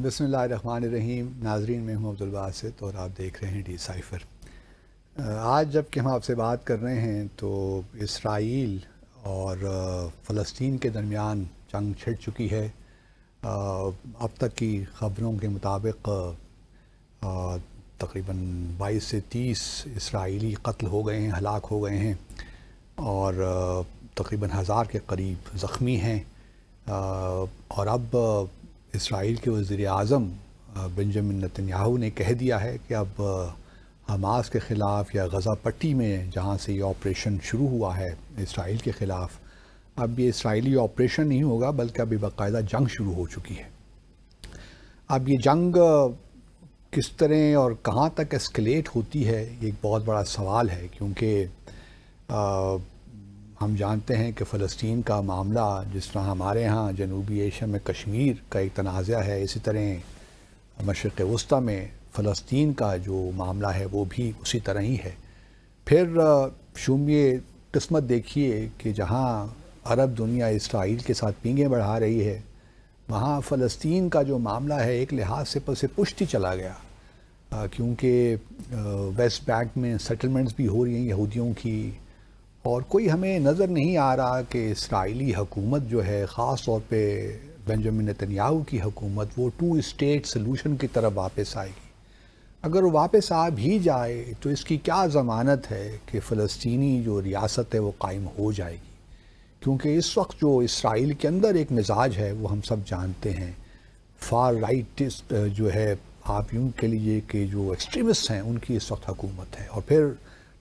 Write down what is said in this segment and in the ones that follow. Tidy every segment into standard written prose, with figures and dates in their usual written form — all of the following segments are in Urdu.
بسم اللہ الرحمن الرحیم. ناظرین، میں ہوں عبدالباسط اور آپ دیکھ رہے ہیں ڈی سائفر. آج جب کہ ہم آپ سے بات کر رہے ہیں تو اسرائیل اور فلسطین کے درمیان جنگ چھڑ چکی ہے. اب تک کی خبروں کے مطابق تقریباً 22 سے 30 اسرائیلی قتل ہو گئے ہیں، ہلاک ہو گئے ہیں، اور تقریباً 1000 کے قریب زخمی ہیں. اور اب اسرائیل کے وزیر اعظم بنجامن نتن یاہو نے کہہ دیا ہے کہ اب حماس کے خلاف یا غزہ پٹی میں جہاں سے یہ آپریشن شروع ہوا ہے اسرائیل کے خلاف، اب یہ اسرائیلی آپریشن نہیں ہوگا بلکہ ابھی باقاعدہ جنگ شروع ہو چکی ہے. اب یہ جنگ کس طرح اور کہاں تک اسکلیٹ ہوتی ہے، یہ ایک بہت بڑا سوال ہے، کیونکہ ہم جانتے ہیں کہ فلسطین کا معاملہ جس طرح ہمارے ہاں جنوبی ایشیا میں کشمیر کا ایک تنازع ہے، اسی طرح مشرق وسطیٰ میں فلسطین کا جو معاملہ ہے وہ بھی اسی طرح ہی ہے. پھر شومیے قسمت دیکھیے کہ جہاں عرب دنیا اسرائیل کے ساتھ پینگیں بڑھا رہی ہے، وہاں فلسطین کا جو معاملہ ہے ایک لحاظ سے پس پشت ہی چلا گیا، کیونکہ ویسٹ بینک میں سیٹلمنٹس بھی ہو رہی ہیں یہودیوں کی، اور کوئی ہمیں نظر نہیں آ رہا کہ اسرائیلی حکومت جو ہے، خاص طور پہ بنجامن نتن یاہو کی حکومت، وہ 2 اسٹیٹ سلوشن کی طرف واپس آئے گی. اگر وہ واپس آ بھی جائے تو اس کی کیا ضمانت ہے کہ فلسطینی جو ریاست ہے وہ قائم ہو جائے گی؟ کیونکہ اس وقت جو اسرائیل کے اندر ایک مزاج ہے وہ ہم سب جانتے ہیں. فار رائٹسٹ جو ہے، آپ یوں کہہ لیجیے کہ جو ایکسٹریمسٹ ہیں ان کی اس وقت حکومت ہے، اور پھر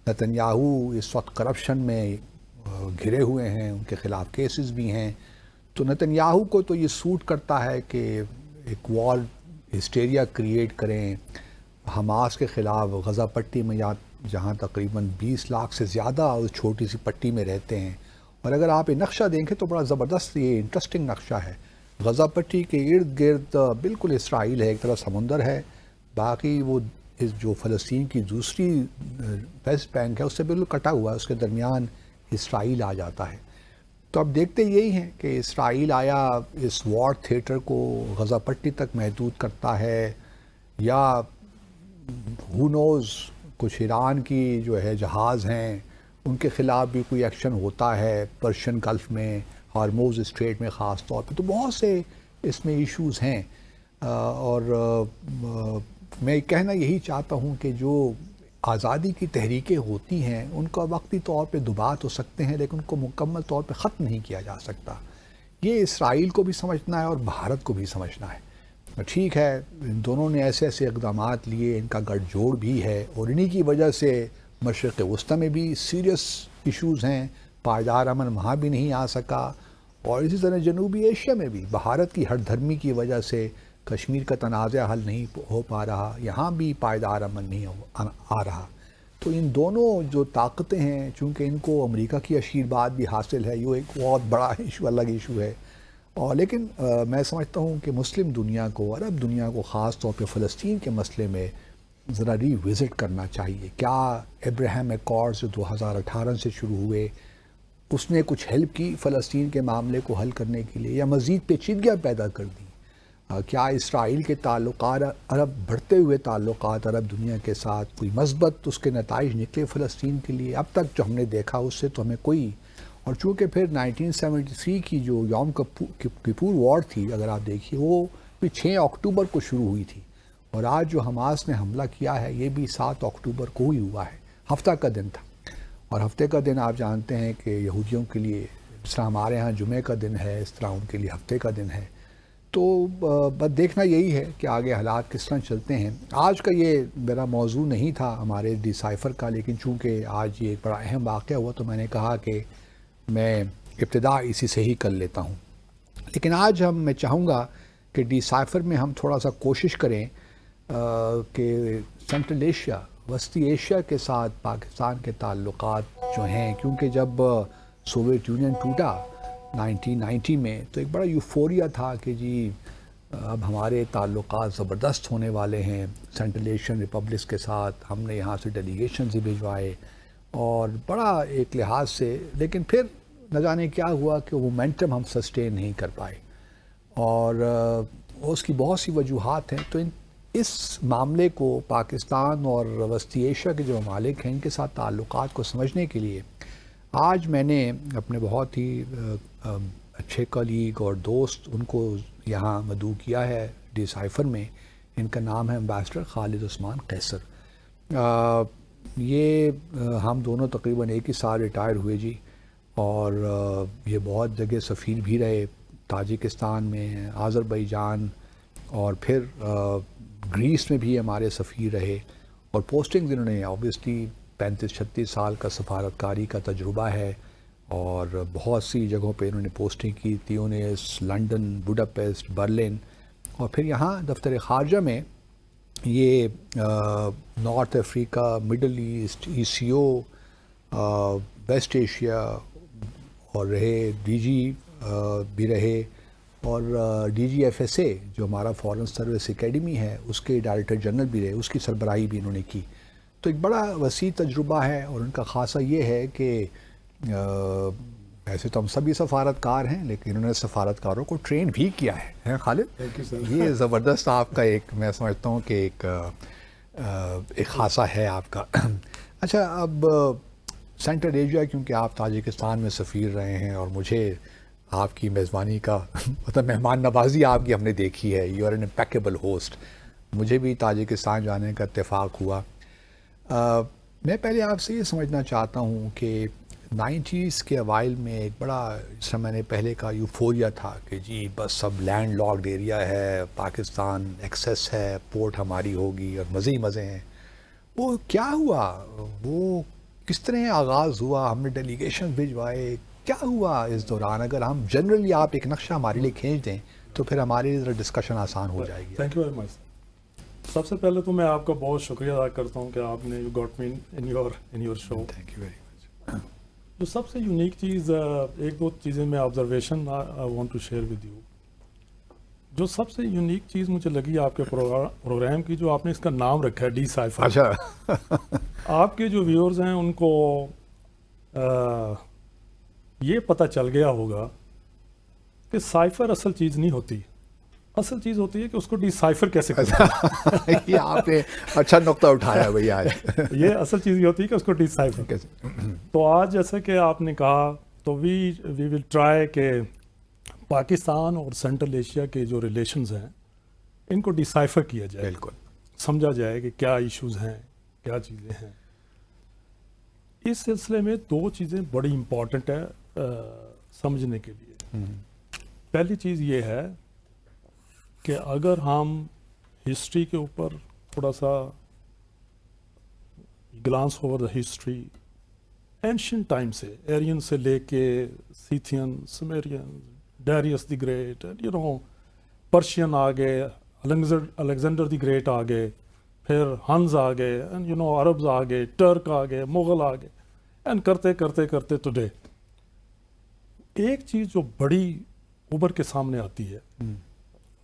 نتن یاہو اس وقت کرپشن میں گھرے ہوئے ہیں، ان کے خلاف کیسز بھی ہیں. تو نتن یاہو کو تو یہ سوٹ کرتا ہے کہ ایک وار ہسٹیریا کریٹ کریں حماس کے خلاف غزہ پٹی میں، جہاں تقریباً 20 لاکھ سے زیادہ اس چھوٹی سی پٹی میں رہتے ہیں. اور اگر آپ یہ نقشہ دیکھیں تو بڑا زبردست، یہ انٹرسٹنگ نقشہ ہے. غزہ پٹی کے ارد گرد بالکل اسرائیل ہے، ایک طرف سمندر ہے، باقی وہ جو فلسطین کی دوسری ویسٹ بینک ہے اس سے بالکل کٹا ہوا ہے، اس کے درمیان اسرائیل آ جاتا ہے. تو اب دیکھتے یہی ہیں کہ اسرائیل آیا اس وار تھیٹر کو غزہ پٹی تک محدود کرتا ہے، یا ہو نوز کچھ ایران کی جو ہے جہاز ہیں ان کے خلاف بھی کوئی ایکشن ہوتا ہے پرشین گلف میں، ہارموز اسٹریٹ میں خاص طور پہ. تو بہت سے اس میں ایشوز ہیں، اور میں کہنا یہی چاہتا ہوں کہ جو آزادی کی تحریکیں ہوتی ہیں ان کا وقتی طور پہ دبا تو سکتے ہیں، لیکن ان کو مکمل طور پہ ختم نہیں کیا جا سکتا. یہ اسرائیل کو بھی سمجھنا ہے اور بھارت کو بھی سمجھنا ہے. ٹھیک ہے، ان دونوں نے ایسے ایسے اقدامات لیے، ان کا گٹھ جوڑ بھی ہے، اور انہی کی وجہ سے مشرق وسطیٰ میں بھی سیریس ایشوز ہیں، پائیدار امن وہاں بھی نہیں آ سکا، اور اسی طرح جنوبی ایشیا میں بھی بھارت کی ہٹ دھرمی کی وجہ سے کشمیر کا تنازع حل نہیں ہو پا رہا، یہاں بھی پائیدار امن نہیں آ رہا. تو ان دونوں جو طاقتیں ہیں، چونکہ ان کو امریکہ کی آشیرواد بھی حاصل ہے، یہ ایک بہت بڑا ایشو، الگ ایشو ہے. اور لیکن میں سمجھتا ہوں کہ مسلم دنیا کو، عرب دنیا کو خاص طور پہ فلسطین کے مسئلے میں ذرا ری وزٹ کرنا چاہیے. کیا ابراہیم ایکارڈز جو 2018 سے شروع ہوئے، اس نے کچھ ہیلپ کی فلسطین کے معاملے کو حل کرنے کے لیے، یا مزید پیچیدگیاں پیدا کر دیں؟ کیا اسرائیل کے تعلقات، بڑھتے ہوئے تعلقات عرب دنیا کے ساتھ، کوئی مثبت اس کے نتائج نکلے فلسطین کے لیے؟ اب تک جو ہم نے دیکھا اس سے تو ہمیں کوئی، اور چونکہ پھر 1973 کی جو یوم کپور وار تھی، اگر آپ دیکھیے وہ بھی 6 اکتوبر کو شروع ہوئی تھی، اور آج جو حماس نے حملہ کیا ہے یہ بھی 7 اکتوبر کو ہی ہوا ہے، ہفتہ کا دن تھا. اور ہفتے کا دن آپ جانتے ہیں کہ یہودیوں کے لیے جس طرح ہمارے ہاں جمعہ کا دن ہے، اس طرح ان کے لیے ہفتے کا دن ہے. تو بس دیکھنا یہی ہے کہ آگے حالات کس طرح چلتے ہیں. آج کا یہ میرا موضوع نہیں تھا ہمارے ڈی سائفر کا، لیکن چونکہ آج یہ ایک بڑا اہم واقعہ ہوا تو میں نے کہا کہ میں ابتدا اسی سے ہی کر لیتا ہوں. لیکن آج میں چاہوں گا کہ ڈی سائفر میں ہم تھوڑا سا کوشش کریں کہ سنٹرل ایشیا، وسطی ایشیا کے ساتھ پاکستان کے تعلقات جو ہیں، کیونکہ جب سوویت یونین ٹوٹا 1990 میں تو ایک بڑا یوفوریا تھا کہ جی اب ہمارے تعلقات زبردست ہونے والے ہیں سینٹرل ایشین ریپبلکس کے ساتھ. ہم نے یہاں سے ڈیلیگیشنز بھی بھجوائے اور بڑا ایک لحاظ سے، لیکن پھر نہ جانے کیا ہوا کہ وہ مومنٹم ہم سسٹین نہیں کر پائے. اور اس کی بہت سی وجوہات ہیں. تو اس معاملے کو پاکستان اور وسطی ایشیا کے جو ممالک ہیں ان کے ساتھ تعلقات کو سمجھنے کے لیے آج میں نے اپنے بہت ہی اچھے کلیگ اور دوست ان کو یہاں مدعو کیا ہے ڈی سائفر میں. ان کا نام ہے امبیسڈر خالد عثمان قیصر. یہ ہم دونوں تقریباً ایک ہی سال ریٹائر ہوئے جی, اور یہ بہت جگہ سفیر بھی رہے, تاجکستان میں, آذربائیجان, اور پھر گریس میں بھی ہمارے سفیر رہے, اور پوسٹنگز انہوں نے اوبیسلی 35-36 سال کا سفارتکاری کا تجربہ ہے, اور بہت سی جگہوں پہ انہوں نے پوسٹنگ کی, تیونس, لنڈن, بوڈاپیسٹ, برلن, اور پھر یہاں دفتر خارجہ میں یہ north Africa, middle east, ECO, west Asia, اور رہے ڈی جی بھی رہے, اور DGFSA جو ہمارا فورن سروس اکیڈمی ہے اس کے ڈائریکٹر جنرل بھی رہے, اس کی سربراہی بھی انہوں نے کی. تو ایک بڑا وسیع تجربہ ہے, اور ان کا خاصہ یہ ہے کہ ویسے تو ہم سبھی سفارتکار ہیں لیکن انہوں نے سفارتکاروں کو ٹرین بھی کیا ہے خالد. یہ زبردست آپ کا ایک, میں سمجھتا ہوں کہ ایک خاصہ ہے آپ کا. اچھا, اب سینٹرل ایشیا, کیونکہ آپ تاجکستان میں سفیر رہے ہیں اور مجھے آپ کی میزبانی کا مطلب مہمان نوازی آپ کی ہم نے دیکھی ہے, یو آر این امپیکیبل ہوسٹ. مجھے بھی تاجکستان جانے کا اتفاق ہوا. میں پہلے آپ سے یہ سمجھنا چاہتا ہوں کہ 90s کے اوائل میں ایک بڑا, جس طرح میں نے پہلے کا یوفوریا تھا کہ جی بس سب لینڈ لاکڈ ایریا ہے, پاکستان ایکسیس ہے, پورٹ ہماری ہوگی اور مزے ہی مزے ہیں. وہ کیا ہوا, وہ کس طرح آغاز ہوا, ہم نے ڈیلیگیشن بھجوائے, کیا ہوا اس دوران؟ اگر ہم جنرلی آپ ایک نقشہ ہمارے لیے کھینچ دیں تو پھر ہماری ڈسکشن آسان ہو جائے گی. Thank you very much. سب سے پہلے تو میں آپ کا بہت شکریہ ادا کرتا ہوں کہ آپ نے you got me in your show. Thank you very much. جو سب سے یونیک چیز, ایک دو چیزیں میں observation I want to share with you. جو سب سے یونیک چیز مجھے لگی آپ کے پروگرام کی, جو آپ نے اس کا نام رکھا ہے ڈی سائفر. اچھا. آپ کے جو ویورز ہیں ان کو یہ پتہ چل گیا ہوگا کہ سائفر اصل چیز نہیں ہوتی, اصل چیز ہوتی ہے کہ اس کو ڈی سائفر کیسے کریں. یہ آپ نے اچھا نقطہ اٹھایا بھائی آج. یہ اصل چیز یہ ہوتی ہے کہ اس کو ڈی سائفر کیسے. تو آج جیسے کہ آپ نے کہا تو وی ول ٹرائی کہ پاکستان اور سینٹرل ایشیا کے جو ریلیشنز ہیں ان کو ڈی سائفر کیا جائے. بالکل سمجھا جائے کہ کیا ایشوز ہیں, کیا چیزیں ہیں. اس سلسلے میں دو چیزیں بڑی امپورٹنٹ ہے سمجھنے کے لیے. پہلی چیز یہ ہے کہ اگر ہم ہسٹری کے اوپر تھوڑا سا glance over the history, ancient time سے, ایرین سے لے کے سیتھین, سمیرین, ڈیریس دی گریٹ, پرشین آ گئے, الیگزینڈر دی گریٹ آ گئے, پھر ہنز آ گئے, عربز آ گئے, ٹرک آ گئے, مغل آ گئے, اینڈ کرتے کرتے کرتے ٹوڈے ایک چیز جو بڑی ابھر کے سامنے آتی ہے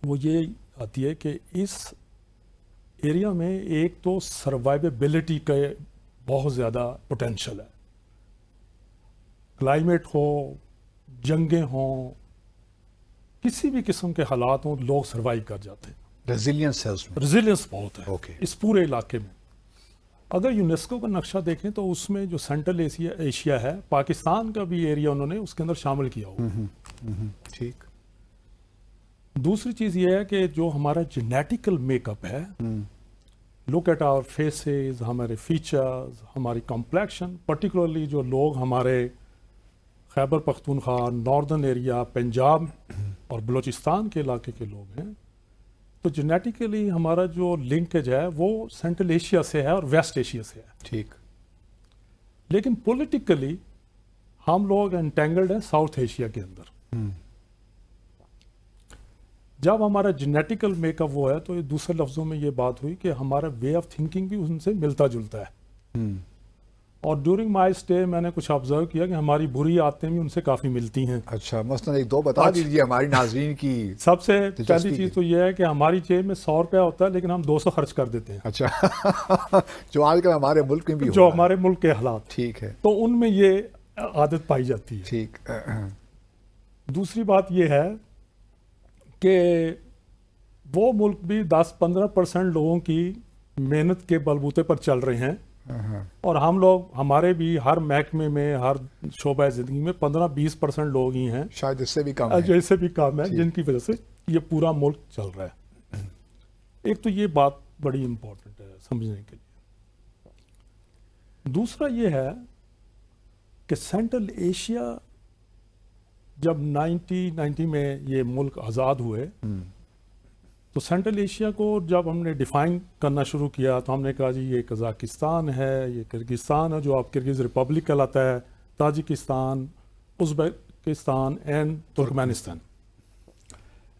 وہ یہ آتی ہے کہ اس ایریا میں ایک تو سروائیویبلٹی کا بہت زیادہ پوٹینشل ہے. کلائمیٹ ہو, جنگیں ہوں, کسی بھی قسم کے حالات ہوں, لوگ سروائیو کر جاتے ہیں. ریزیلینس ہے اس میں, ریزیلینس بہت ہے اوکے. اس پورے علاقے میں. اگر یونیسکو کا نقشہ دیکھیں تو اس میں جو سینٹرل ایشیا ہے, پاکستان کا بھی ایریا انہوں نے اس کے اندر شامل کیا ہوا. ٹھیک. دوسری چیز یہ ہے کہ جو ہمارا جینیٹیکل میک اپ ہے, لک ایٹ آور فیسز, ہمارے فیچرز, ہماری کمپلیکشن, پرٹیکولرلی جو لوگ ہمارے خیبر پختونخوا, ناردرن ایریا, پنجاب اور بلوچستان کے علاقے کے لوگ ہیں, تو جینیٹیکلی ہمارا جو لنکیج ہے وہ سینٹرل ایشیا سے ہے اور ویسٹ ایشیا سے ہے. ٹھیک. لیکن پولیٹیکلی ہم لوگ انٹینگلڈ ہیں ساؤتھ ایشیا کے اندر. جب ہمارا جینیٹیکل میک اپ وہ ہے تو دوسرے لفظوں میں یہ بات ہوئی کہ ہمارا وے آف تھنکنگ بھی ان سے ملتا جلتا ہے. اور ڈیورنگ مائی اسٹے میں نے کچھ آبزرو کیا کہ ہماری بری عادتیں بھی ان سے کافی ملتی ہیں. اچھا, مثلا ایک دو بتا دیجیے ہماری ناظرین کی. سب سے پہلی چیز تو یہ ہے کہ ہماری جیب میں 100 روپیہ ہوتا ہے لیکن ہم 200 خرچ کر دیتے ہیں. اچھا, جو آج کل ہمارے ملک میں بھی جو ہمارے ملک کے حالات. ٹھیک ہے. تو ان میں یہ عادت پائی جاتی ہے. ٹھیک. دوسری بات یہ ہے کہ وہ ملک بھی 10-15% لوگوں کی محنت کے بلبوتے پر چل رہے ہیں، اور ہم لوگ ہمارے بھی ہر محکمے میں ہر شعبہ زندگی میں 15-20% لوگ ہی ہیں، شاید اس سے بھی کم ہے، جیسے بھی کام ہے، جن کی وجہ سے یہ پورا ملک چل رہا ہے۔ ایک تو یہ بات بڑی امپورٹنٹ ہے سمجھنے کے لیے۔ دوسرا یہ ہے کہ سینٹرل ایشیا جب 1990 میں یہ ملک آزاد ہوئے تو سینٹرل ایشیا کو جب ہم نے ڈیفائن کرنا شروع کیا تو ہم نے کہا جی یہ قزاقستان ہے، یہ کرگستان ہے جو آپ کرگز ریپبلک کہلاتا ہے، تاجکستان، ازبکستان اینڈ ترکمانستان۔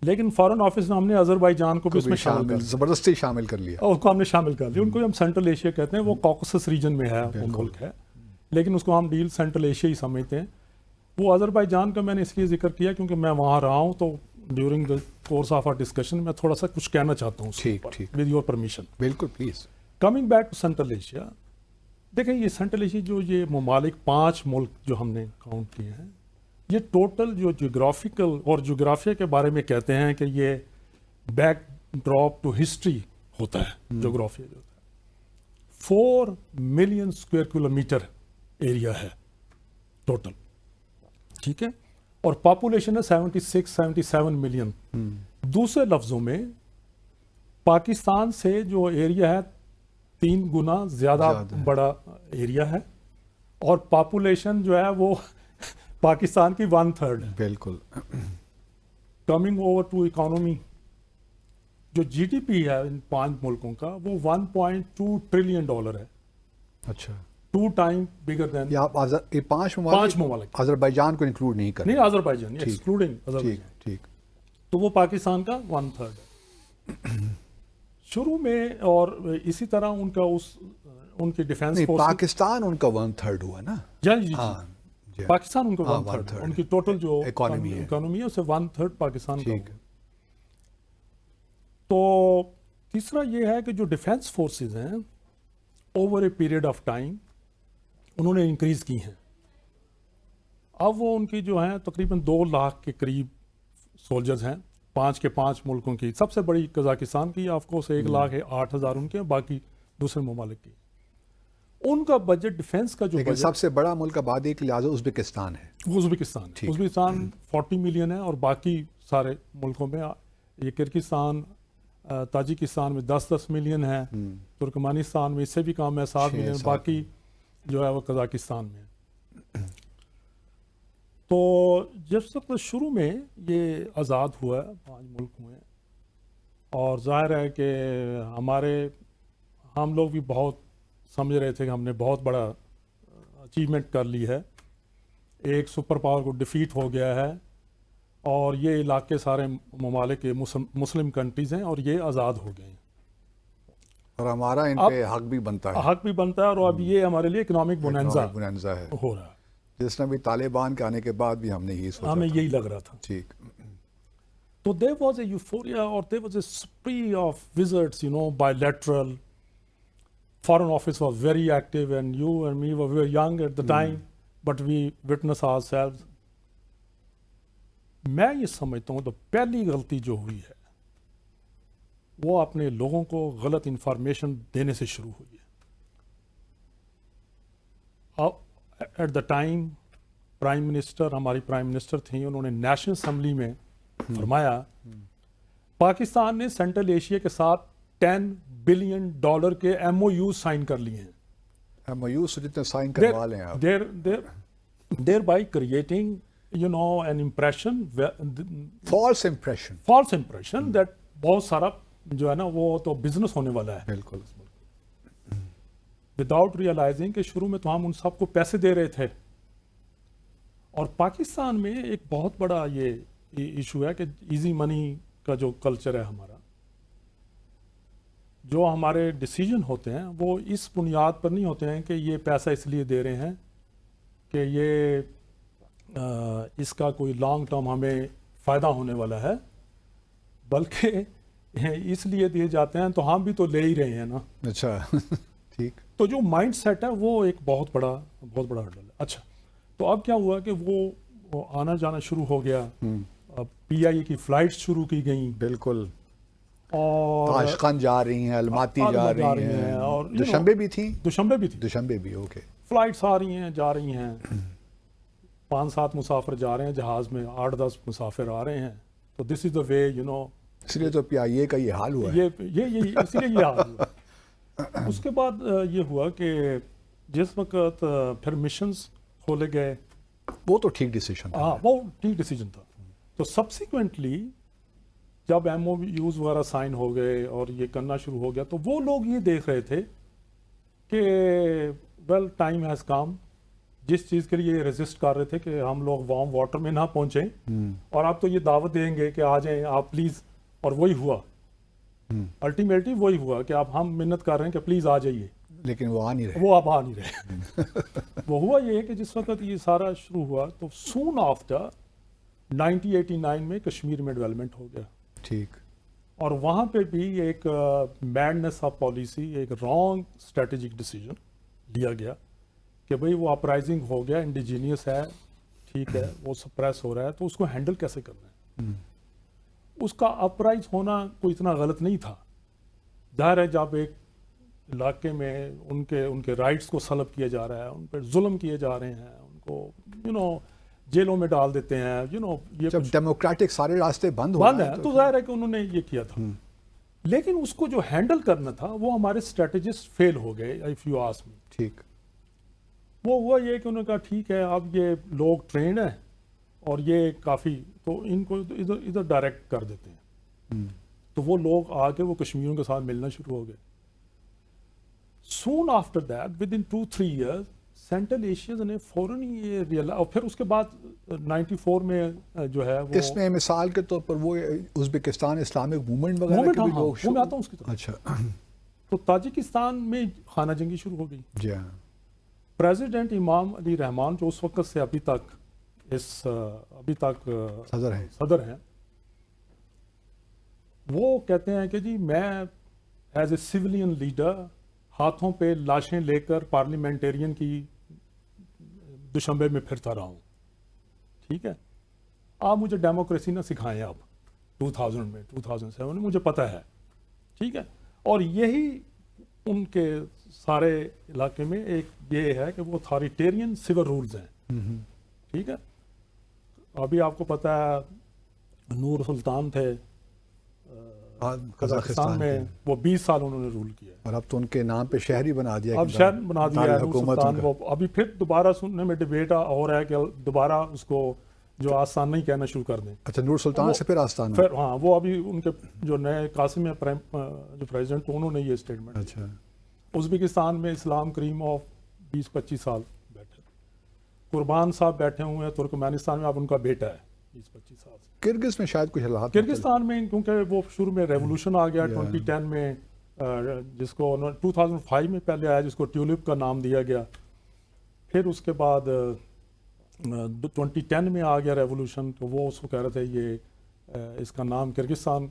لیکن فارن آفس نے ہم نے آذربائیجان کو بھی اس میں شامل کر زبردستی شامل کر لیا، اس کو ہم نے شامل کر لیا۔ ان کو ہم سینٹرل ایشیا کہتے ہیں، وہ کوکسس ریجن میں ہے وہ ملک ہے، لیکن اس کو ہم ڈیل سینٹرل ایشیا ہی سمجھتے ہیں۔ وہ آذربائیجان کا میں نے اس لیے ذکر کیا کیونکہ میں وہاں رہا ہوں، تو during the course of our discussion میں تھوڑا سا کچھ کہنا چاہتا ہوں ٹھیک ود یور پرمیشن۔ بالکل please. Coming back to Central Asia, دیکھیں یہ سینٹرل ایشیا جو یہ ممالک 5 ملک جو ہم نے کاؤنٹ کیے ہیں، یہ ٹوٹل جو جغرافیکل اور جغرافیہ کے بارے میں کہتے ہیں کہ یہ بیک ڈراپ ٹو ہسٹری ہوتا ہے، جغرافیہ جو ہوتا ہے 4 ملین اسکوائر کلومیٹر ایریا ہے ٹوٹل، ٹھیک ہے، اور پاپولیشن ہے 76-77 ملین۔ دوسرے لفظوں میں پاکستان سے جو ایریا ہے 3 گنا زیادہ بڑا ایریا ہے، اور پاپولیشن جو ہے وہ پاکستان کی 1/3 ہے۔ بالکل۔ کمنگ اوور ٹو اکانومی، جو جی ڈی پی ہے ان 5 ملکوں کا وہ $1.2 ٹریلین ہے، اچھا 2 ٹائم بگر دین۔ یہ 5 ممالک آذربائیجان کو انکلوڈ نہیں کرتے؟ نہیں، آذربائیجان ایکسکلوڈنگ آذربائیجان، ٹھیک۔ تو وہ پاکستان کا 1/3 ہے شروع میں، اور اسی طرح ان کا ان کی ڈیفینس فورس، پاکستان ان کا 1/3 ہوا نا؟ جی پاکستان ان کا 1/3 1/3 ان کی ٹوٹل جو اکانومی ہے اسے 1/3 پاکستان کا ٹھیک۔ تو تیسرا یہ ہے کہ جو ڈیفینس فورسز ہیں over a period of time انہوں نے انکریز کی ہیں۔ اب وہ ان کی جو ہیں تقریباً 2 لاکھ کے قریب سولجرز ہیں 5 کے 5 ملکوں کی۔ سب سے بڑی قزاقستان کی آف کورس 1,08,000 ان کے، باقی دوسرے ممالک کی۔ ان کا بجٹ ڈیفینس کا جو لیکن سب سے بڑا ملک آبادی کے لحاظ ازبکستان ہے۔ ازبکستان 40 ملین ہے، اور باقی سارے ملکوں میں یہ کرگستان، تاجکستان میں 10 ملین ہے، ترکمانستان میں اس سے بھی کم ہے 7 ملین، باقی جو ہے وہ قزاقستان میں ہے۔ تو جب تک شروع میں یہ آزاد ہوا ہے 5 ملک ہوئے، اور ظاہر ہے کہ ہم لوگ بھی بہت سمجھ رہے تھے کہ ہم نے بہت بڑا اچیومنٹ کر لی ہے، ایک سپر پاور کو ڈیفیٹ ہو گیا ہے، اور یہ علاقے سارے ممالک کے مسلم کنٹریز ہیں اور یہ آزاد ہو گئے ہیں، اور ہمارا ان پہ حق بھی بنتا ہے، اور اب یہ ہمارے لیے اکنامک بونانزا ہے ہو رہا ہے، جس نے بھی طالبان کے آنے کے بعد بھی ہم نے یہی سوچا، ہمیں یہی لگ رہا تھا۔ ٹھیک۔ تو there was a euphoria, or there was a spree of visits, bilateral. Foreign office was very active, and you and me were very young at the time, but we witnessed ourselves. میں یہ سمجھتا ہوں تو پہلی غلطی جو ہوئی ہے وہ اپنے لوگوں کو غلط انفارمیشن دینے سے شروع ہوئی ہے۔ At the time prime minister, ہماری پرائم منسٹر تھیں، انہوں نے نیشنل اسمبلی میں فرمایا پاکستان نے سینٹرل ایشیا کے ساتھ $10 بلین کے MOU سائن کر لیے ہیں۔ MOU جتنے سائن کروا لیں آپ، thereby creating an impression, false impression that بہت سارا جو ہے نا وہ تو بزنس ہونے والا ہے، بالکل، وداؤٹ ریئلائزنگ کہ شروع میں تو ہم ان سب کو پیسے دے رہے تھے۔ اور پاکستان میں ایک بہت بڑا یہ ایشو ہے کہ ایزی منی کا جو کلچر ہے ہمارا، جو ہمارے ڈیسیجن ہوتے ہیں وہ اس بنیاد پر نہیں ہوتے ہیں کہ یہ پیسہ اس لیے دے رہے ہیں کہ یہ اس کا کوئی لانگ ٹرم ہمیں فائدہ ہونے والا ہے، بلکہ اس لیے دیے جاتے ہیں تو ہم بھی تو لے ہی رہے ہیں نا۔ اچھا ٹھیک۔ تو جو مائنڈ سیٹ ہے وہ ایک بہت بڑا ہرڈل ہے۔ اچھا، تو اب کیا ہوا کہ وہ آنا جانا شروع ہو گیا، PIA کی فلائٹس شروع کی گئیں، بالکل، اور تاشقند جا رہی ہیں، الماتی جا رہی ہیں، اور دوشنبے بھی تھیں، دوشنبے بھی تھی، دوشنبے بھی، اوکے. فلائٹس آ رہی ہیں جا رہی ہیں، 5-7 مسافر جا رہے ہیں جہاز میں، 8-10 مسافر آ رہے ہیں. تو دس از دا وے اس لیے تو پی آئی اے کا یہ حال ہوا ہے. یہ اسی لیے یہ حال ہوا. اس کے بعد یہ ہوا کہ جس وقت پھر مشنز کھولے گئے، وہ تو ٹھیک ڈیسیشن تھا. ہاں وہ ٹھیک ڈیسیجن تھا. تو سبسیکوینٹلی جب ایم او یوز وغیرہ سائن ہو گئے اور یہ کرنا شروع ہو گیا، تو وہ لوگ یہ دیکھ رہے تھے کہ ویل ٹائم ہیز کم. جس چیز کے لیے یہ ریزسٹ کر رہے تھے کہ ہم لوگ وارم واٹر میں نہ پہنچیں اور آپ تو یہ دعوت دیں گے کہ آ جائیں آپ پلیز، اور وہی ہوا. الٹیمیٹلی وہی ہوا کہ آپ ہم منت کر رہے ہیں کہ پلیز آ جائیے، لیکن وہ آ نہیں رہے. وہ آپ آ نہیں رہے. وہ ہوا یہ کہ جس وقت یہ سارا شروع ہوا تو سون آفٹر 1989 میں کشمیر میں ڈیولپمنٹ ہو گیا. ٹھیک. اور وہاں پہ بھی ایک میڈنس آف پالیسی، ایک رانگ اسٹریٹجک ڈیسیجن لیا گیا کہ بھئی وہ اپرائزنگ ہو گیا، انڈیجینیس ہے، ٹھیک ہے، وہ سپریس ہو رہا ہے، تو اس کو ہینڈل کیسے کرنا ہے. اس کا اپرائز ہونا کوئی اتنا غلط نہیں تھا. ظاہر ہے جب ایک علاقے میں ان کے رائٹس کو سلب کیا جا رہا ہے، ان پہ ظلم کیے جا رہے ہیں، ان کو جیلوں میں ڈال دیتے ہیں، یہ جب ڈیموکریٹک سارے راستے بند ہیں، تو ظاہر ہے کہ انہوں نے یہ کیا تھا. لیکن اس کو جو ہینڈل کرنا تھا وہ ہمارے اسٹریٹجسٹ فیل ہو گئے. اف یو آسک می، ٹھیک. وہ ہوا یہ کہ انہوں نے کہا ٹھیک ہے اب یہ لوگ ٹرینڈ ہیں اور یہ کافی، تو ان کو ادھر ڈائریکٹ کر دیتے ہیں. تو وہ لوگ آ کے وہ کشمیریوں کے ساتھ ملنا شروع ہو گئے. Soon after that with in 2-3 years central Asia نے فوراً یہ ریئلائز، اور پھر اس کے بعد 94 میں جو ہے وہ اس میں مثال کے طور پر وہ ازبکستان اسلامک موومنٹ وغیرہ کے بھی لوگ وہ میں آتا ہوں اس کی طرف. اچھا. تو تاجکستان میں خانہ جنگی شروع ہو گئی. جی ہاں. پریزیڈنٹ امام علی رحمان جو اس وقت سے ابھی تک صدر ہیں، وہ کہتے ہیں کہ جی میں ایز اے سویلین لیڈر ہاتھوں پہ لاشیں لے کر پارلیمنٹیرین کی دوشنبے میں پھرتا رہا ہوں. ٹھیک ہے، آپ مجھے ڈیموکریسی نہ سکھائیں. اب 2000 میں 2007 میں مجھے پتہ ہے. ٹھیک ہے. اور یہی ان کے سارے علاقے میں ایک یہ ہے کہ وہ اتھارٹیرین سول رولز ہیں. ٹھیک ہے. ابھی آپ کو پتہ ہے نور سلطان تھے قزاقستان میں، وہ 20 سال انہوں نے رول کیا، اور اب تو ان کے نام پہ شہر ہی بنا دیا. اب شہر بنا دیا ہے نور سلطان. وہ ابھی پھر دوبارہ سننے میں ڈبیٹ ہو رہا ہے کہ دوبارہ اس کو جو آستان نہیں کہنا شروع کر دیں. اچھا، نور سلطان سے پھر آستان. پھر ہاں، وہ ابھی ان کے جو نئے قاسم جو پریزیڈنٹ انہوں نے یہ اسٹیٹمنٹ. اچھا. ازبکستان میں اسلام کریم آف 20-25 سال بیٹھے. قربان صاحب بیٹھے ہوئے ہیں ترکمانستان میں، اب ان کا بیٹا ہے 20-25 سال سے. کرگز میں شاید کچھ حالات، کرگستان میں کیونکہ وہ شروع میں ریولوشن آ گیا 2010 میں، جس کو 2005 میں پہلے آیا، جس کو ٹیولپ کا نام دیا گیا. پھر اس کے بعد 2010 میں آ گیا ریولوشن، تو وہ اس کو کہہ رہے تھے یہ اس کا نام کرگستان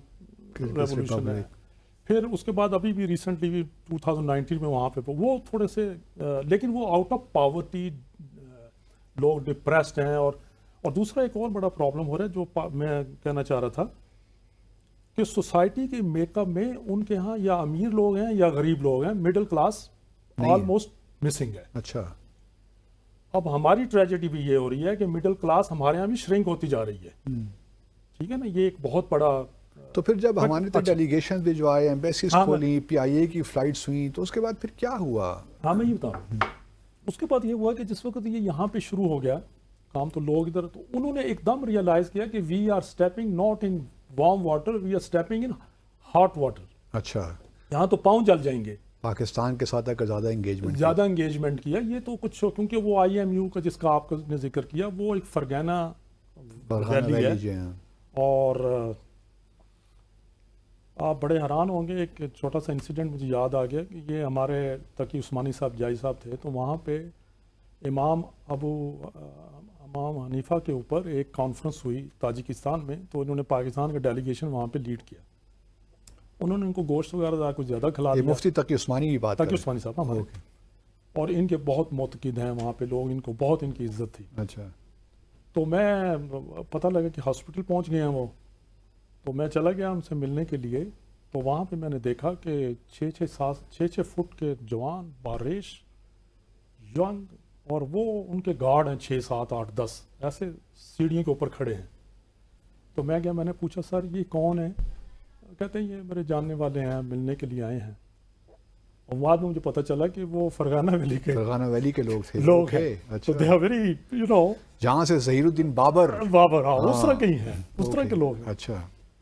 ریولوشن ہے. پھر اس کے بعد ابھی بھی ریسنٹلی بھی 2019 میں وہاں پہ وہ تھوڑے سے، لیکن وہ آؤٹ آف پاورٹی لوگ ڈپریسڈ ہیں. اور دوسرا ایک اور بڑا پرابلم ہو رہا ہے جو میں کہنا چاہ رہا تھا کہ سوسائٹی کے میک اپ میں ان کے ہاں یا امیر لوگ ہیں یا غریب لوگ ہیں، مڈل کلاس آلموسٹ مسنگ ہے. اچھا. اب ہماری ٹریجڈی بھی یہ ہو رہی ہے کہ مڈل کلاس ہمارے یہاں بھی شرنک ہوتی جا رہی ہے. ٹھیک ہے نا، یہ ایک بہت بڑا. تو پھر جب ہمارے تو ڈیلیگیشن بھی جو آئے، ایمبیسیز کھولی، پی آئی اے کی فلائٹس ہوئیں، تو اس کے بعد پھر کیا ہوا؟ ہاں میں یہ بتاؤں. اس کے بعد یہ ہوا کہ جس وقت یہ یہاں پہ شروع ہو گیا کام، تو لوگ ادھر، تو انہوں نے ایک دم ریئلائز کیا کہ we are stepping not in warm water, we are stepping in hot water. اچھا. یہاں تو پاؤں جل جائیں گے. پاکستان کے ساتھ اگر زیادہ انگیجمنٹ کیا، یہ تو کچھ، کیونکہ وہ آئی ایم یو کا جس کا آپ نے ذکر کیا، وہ ایک فرگانہ ویلی ہے. اور آپ بڑے حیران ہوں گے، ایک چھوٹا سا انسیڈنٹ مجھے یاد آ گیا کہ یہ ہمارے تقی عثمانی صاحب جائی صاحب تھے، تو وہاں پہ امام حنیفہ کے اوپر ایک کانفرنس ہوئی تاجکستان میں، تو انہوں نے پاکستان کا ڈیلیگیشن وہاں پہ لیڈ کیا. انہوں نے ان کو گوشت وغیرہ کچھ زیادہ کھلا دیا. مفتی تقی عثمانی کی بات، تقی عثمانی صاحب ہمارے، اور ان کے بہت معتقد ہیں وہاں پہ لوگ، ان کو بہت ان کی عزت تھی. اچھا. تو میں پتہ لگا کہ ہاسپٹل پہنچ گئے ہیں وہ، تو میں چلا گیا ان سے ملنے کے لیے. تو وہاں پہ میں نے دیکھا کہ 6 فٹ کے جوان باریش ینگ، اور وہ ان کے گارڈ ہیں 6 7 8 10 ایسے سیڑھیوں کے اوپر کھڑے ہیں. تو میں گیا، میں نے پوچھا سر یہ کون ہے؟ کہتے ہیں یہ میرے جاننے والے ہیں، ملنے کے لیے آئے ہیں. اور بعد میں مجھے پتہ چلا کہ وہ فرغانہ ویلی کے لوگ تھے. لوگ ہیں. تو دے آر ویری جہاں سے ظہیر الدین بابر اس طرح کے ہی ہیں، اس طرح کے لوگ ہیں.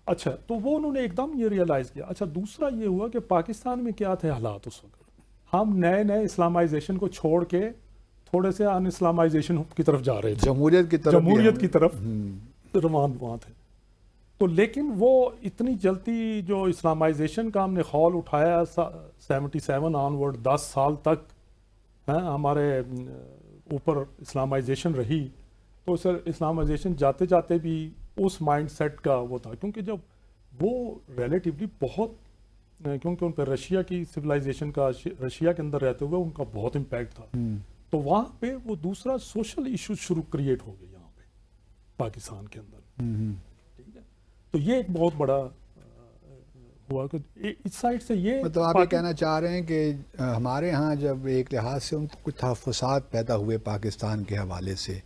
اچھا تو وہ انہوں نے ایک دم یہ ریئلائز کیا. اچھا دوسرا یہ ہوا کہ پاکستان میں کیا تھے حالات اس وقت. ہم نئے اسلامائزیشن کو چھوڑ کے تھوڑے سے ان اسلامائزیشن کی طرف جا رہے تھے، جمہوریت کی طرف رواں تھے. تو لیکن وہ اتنی جلدی جو اسلامائزیشن کا ہم نے خول اٹھایا 77 آنورڈ 10 سال تک ہمارے اوپر اسلامائزیشن رہی. تو سر اسلامائزیشن جاتے جاتے بھی اس مائنڈ سیٹ کا وہ تھا، کیونکہ جب وہ ریلیٹیولی بہت، کیونکہ ان پہ رشیا کی سویلائزیشن کا، رشیا کے اندر رہتے ہوئے ان کا بہت امپیکٹ تھا. تو وہاں پہ وہ دوسرا سوشل ایشو شروع کریٹ ہو گئے یہاں پہ پاکستان کے اندر. ٹھیک ہے، تو یہ ایک بہت بڑا ہوا کہ اس سائڈ سے یہ مطلب آپ یہ کہنا چاہ رہے ہیں کہ ہمارے ہاں جب ایک لحاظ سے ان کو کچھ تحفظات پیدا ہوئے پاکستان کے حوالے سے،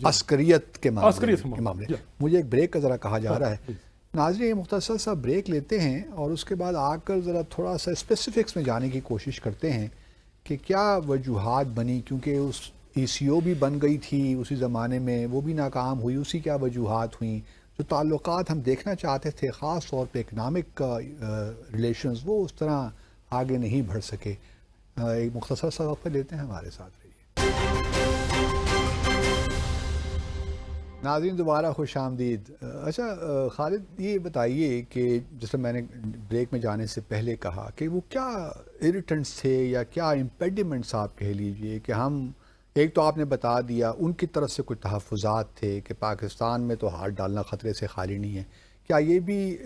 عسکریت کے معاملے. مجھے ایک بریک کا ذرا کہا جا رہا ہے. ناظرین یہ مختصر سا بریک لیتے ہیں اور اس کے بعد آ کر ذرا تھوڑا سا اسپیسیفکس میں جانے کی کوشش کرتے ہیں کہ کیا وجوہات بنی، کیونکہ اس ECO بھی بن گئی تھی اسی زمانے میں، وہ بھی ناکام ہوئی. اسی کیا وجوہات ہوئیں؟ جو تعلقات ہم دیکھنا چاہتے تھے خاص طور پہ اکنامک ریلیشنز، وہ اس طرح آگے نہیں بڑھ سکے. ایک مختصر سا وقفہ لیتے ہیں، ہمارے ساتھ رہیے. ناظرین دوبارہ خوش آمدید. اچھا خالد یہ بتائیے کہ جیسے میں نے بریک میں جانے سے پہلے کہا کہ وہ کیا ایریٹنٹس تھے یا کیا امپیڈیمنٹس آپ کہہ لیجئے کہ ہم، ایک تو آپ نے بتا دیا ان کی طرف سے کچھ تحفظات تھے کہ پاکستان میں تو ہاتھ ڈالنا خطرے سے خالی نہیں ہے. کیا یہ بھی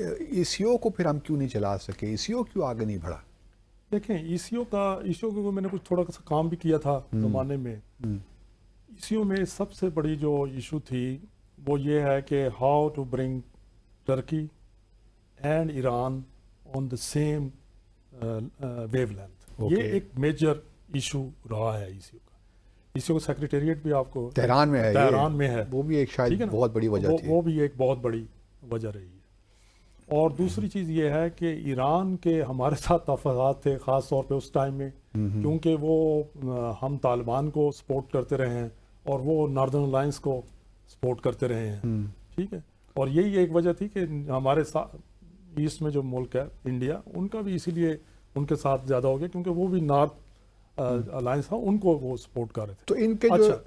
ECO کو پھر ہم کیوں نہیں چلا سکے؟ ECO کیوں آگے نہیں بڑھا؟ دیکھیں ECO کو میں نے کچھ تھوڑا سا کام بھی کیا تھا زمانے میں. ECO میں سب سے بڑی جو ایشو تھی وہ یہ ہے کہ how to bring Turkey and Iran on the same wavelength. یہ ایک میجر ایشو رہا ہے ECO کا. ECO کا سیکریٹریٹ بھی آپ کو تہران میں ہے، وہ بھی ایک شاید بہت بڑی وجہ تھی. وہ بھی ایک بہت بڑی وجہ رہی ہے. اور دوسری چیز یہ ہے کہ ایران کے ہمارے ساتھ تفاہمات تھے خاص طور پہ اس ٹائم میں، کیونکہ وہ ہم طالبان کو سپورٹ کرتے رہے ہیں اور وہ ناردرن الائنس کو سپورٹ کرتے رہے ہیں. ٹھیک ہے، اور یہی ایک وجہ تھی کہ ہمارے ساتھ ایسٹ میں جو ملک ہے انڈیا، ان کا بھی اسی لیے ان کے ساتھ زیادہ ہو گیا کیونکہ وہ بھی نارتھ الائنس تھا، ان کو وہ سپورٹ کر رہے تھے. تو